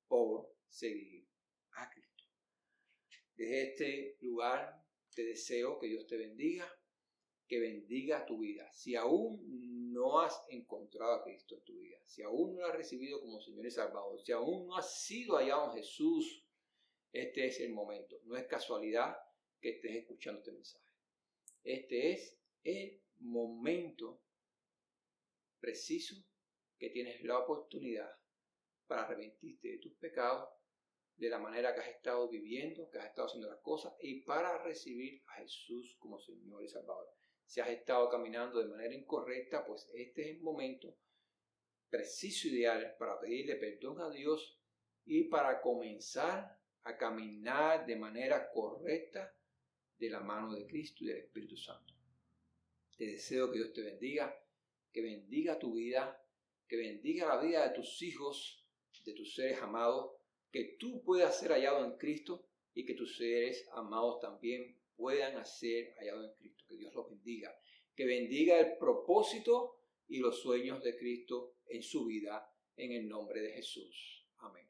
por seguir a Cristo? Desde este lugar te deseo que Dios te bendiga, que bendiga tu vida. Si aún no has encontrado a Cristo en tu vida, si aún no lo has recibido como Señor y Salvador, si aún no has sido hallado en Jesús, este es el momento. No es casualidad que estés escuchando este mensaje. Este es el momento preciso que tienes la oportunidad para arrepentirte de tus pecados, de la manera que has estado viviendo, que has estado haciendo las cosas, y para recibir a Jesús como Señor y Salvador. Si has estado caminando de manera incorrecta, pues este es el momento preciso, ideal, para pedirle perdón a Dios y para comenzar a caminar de manera correcta de la mano de Cristo y del Espíritu Santo. Te deseo que Dios te bendiga, que bendiga tu vida, que bendiga la vida de tus hijos, de tus seres amados, que tú puedas ser hallado en Cristo y que tus seres amados también puedan ser hallados en Cristo. Que Dios los bendiga, que bendiga el propósito y los sueños de Cristo en su vida, en el nombre de Jesús. Amén.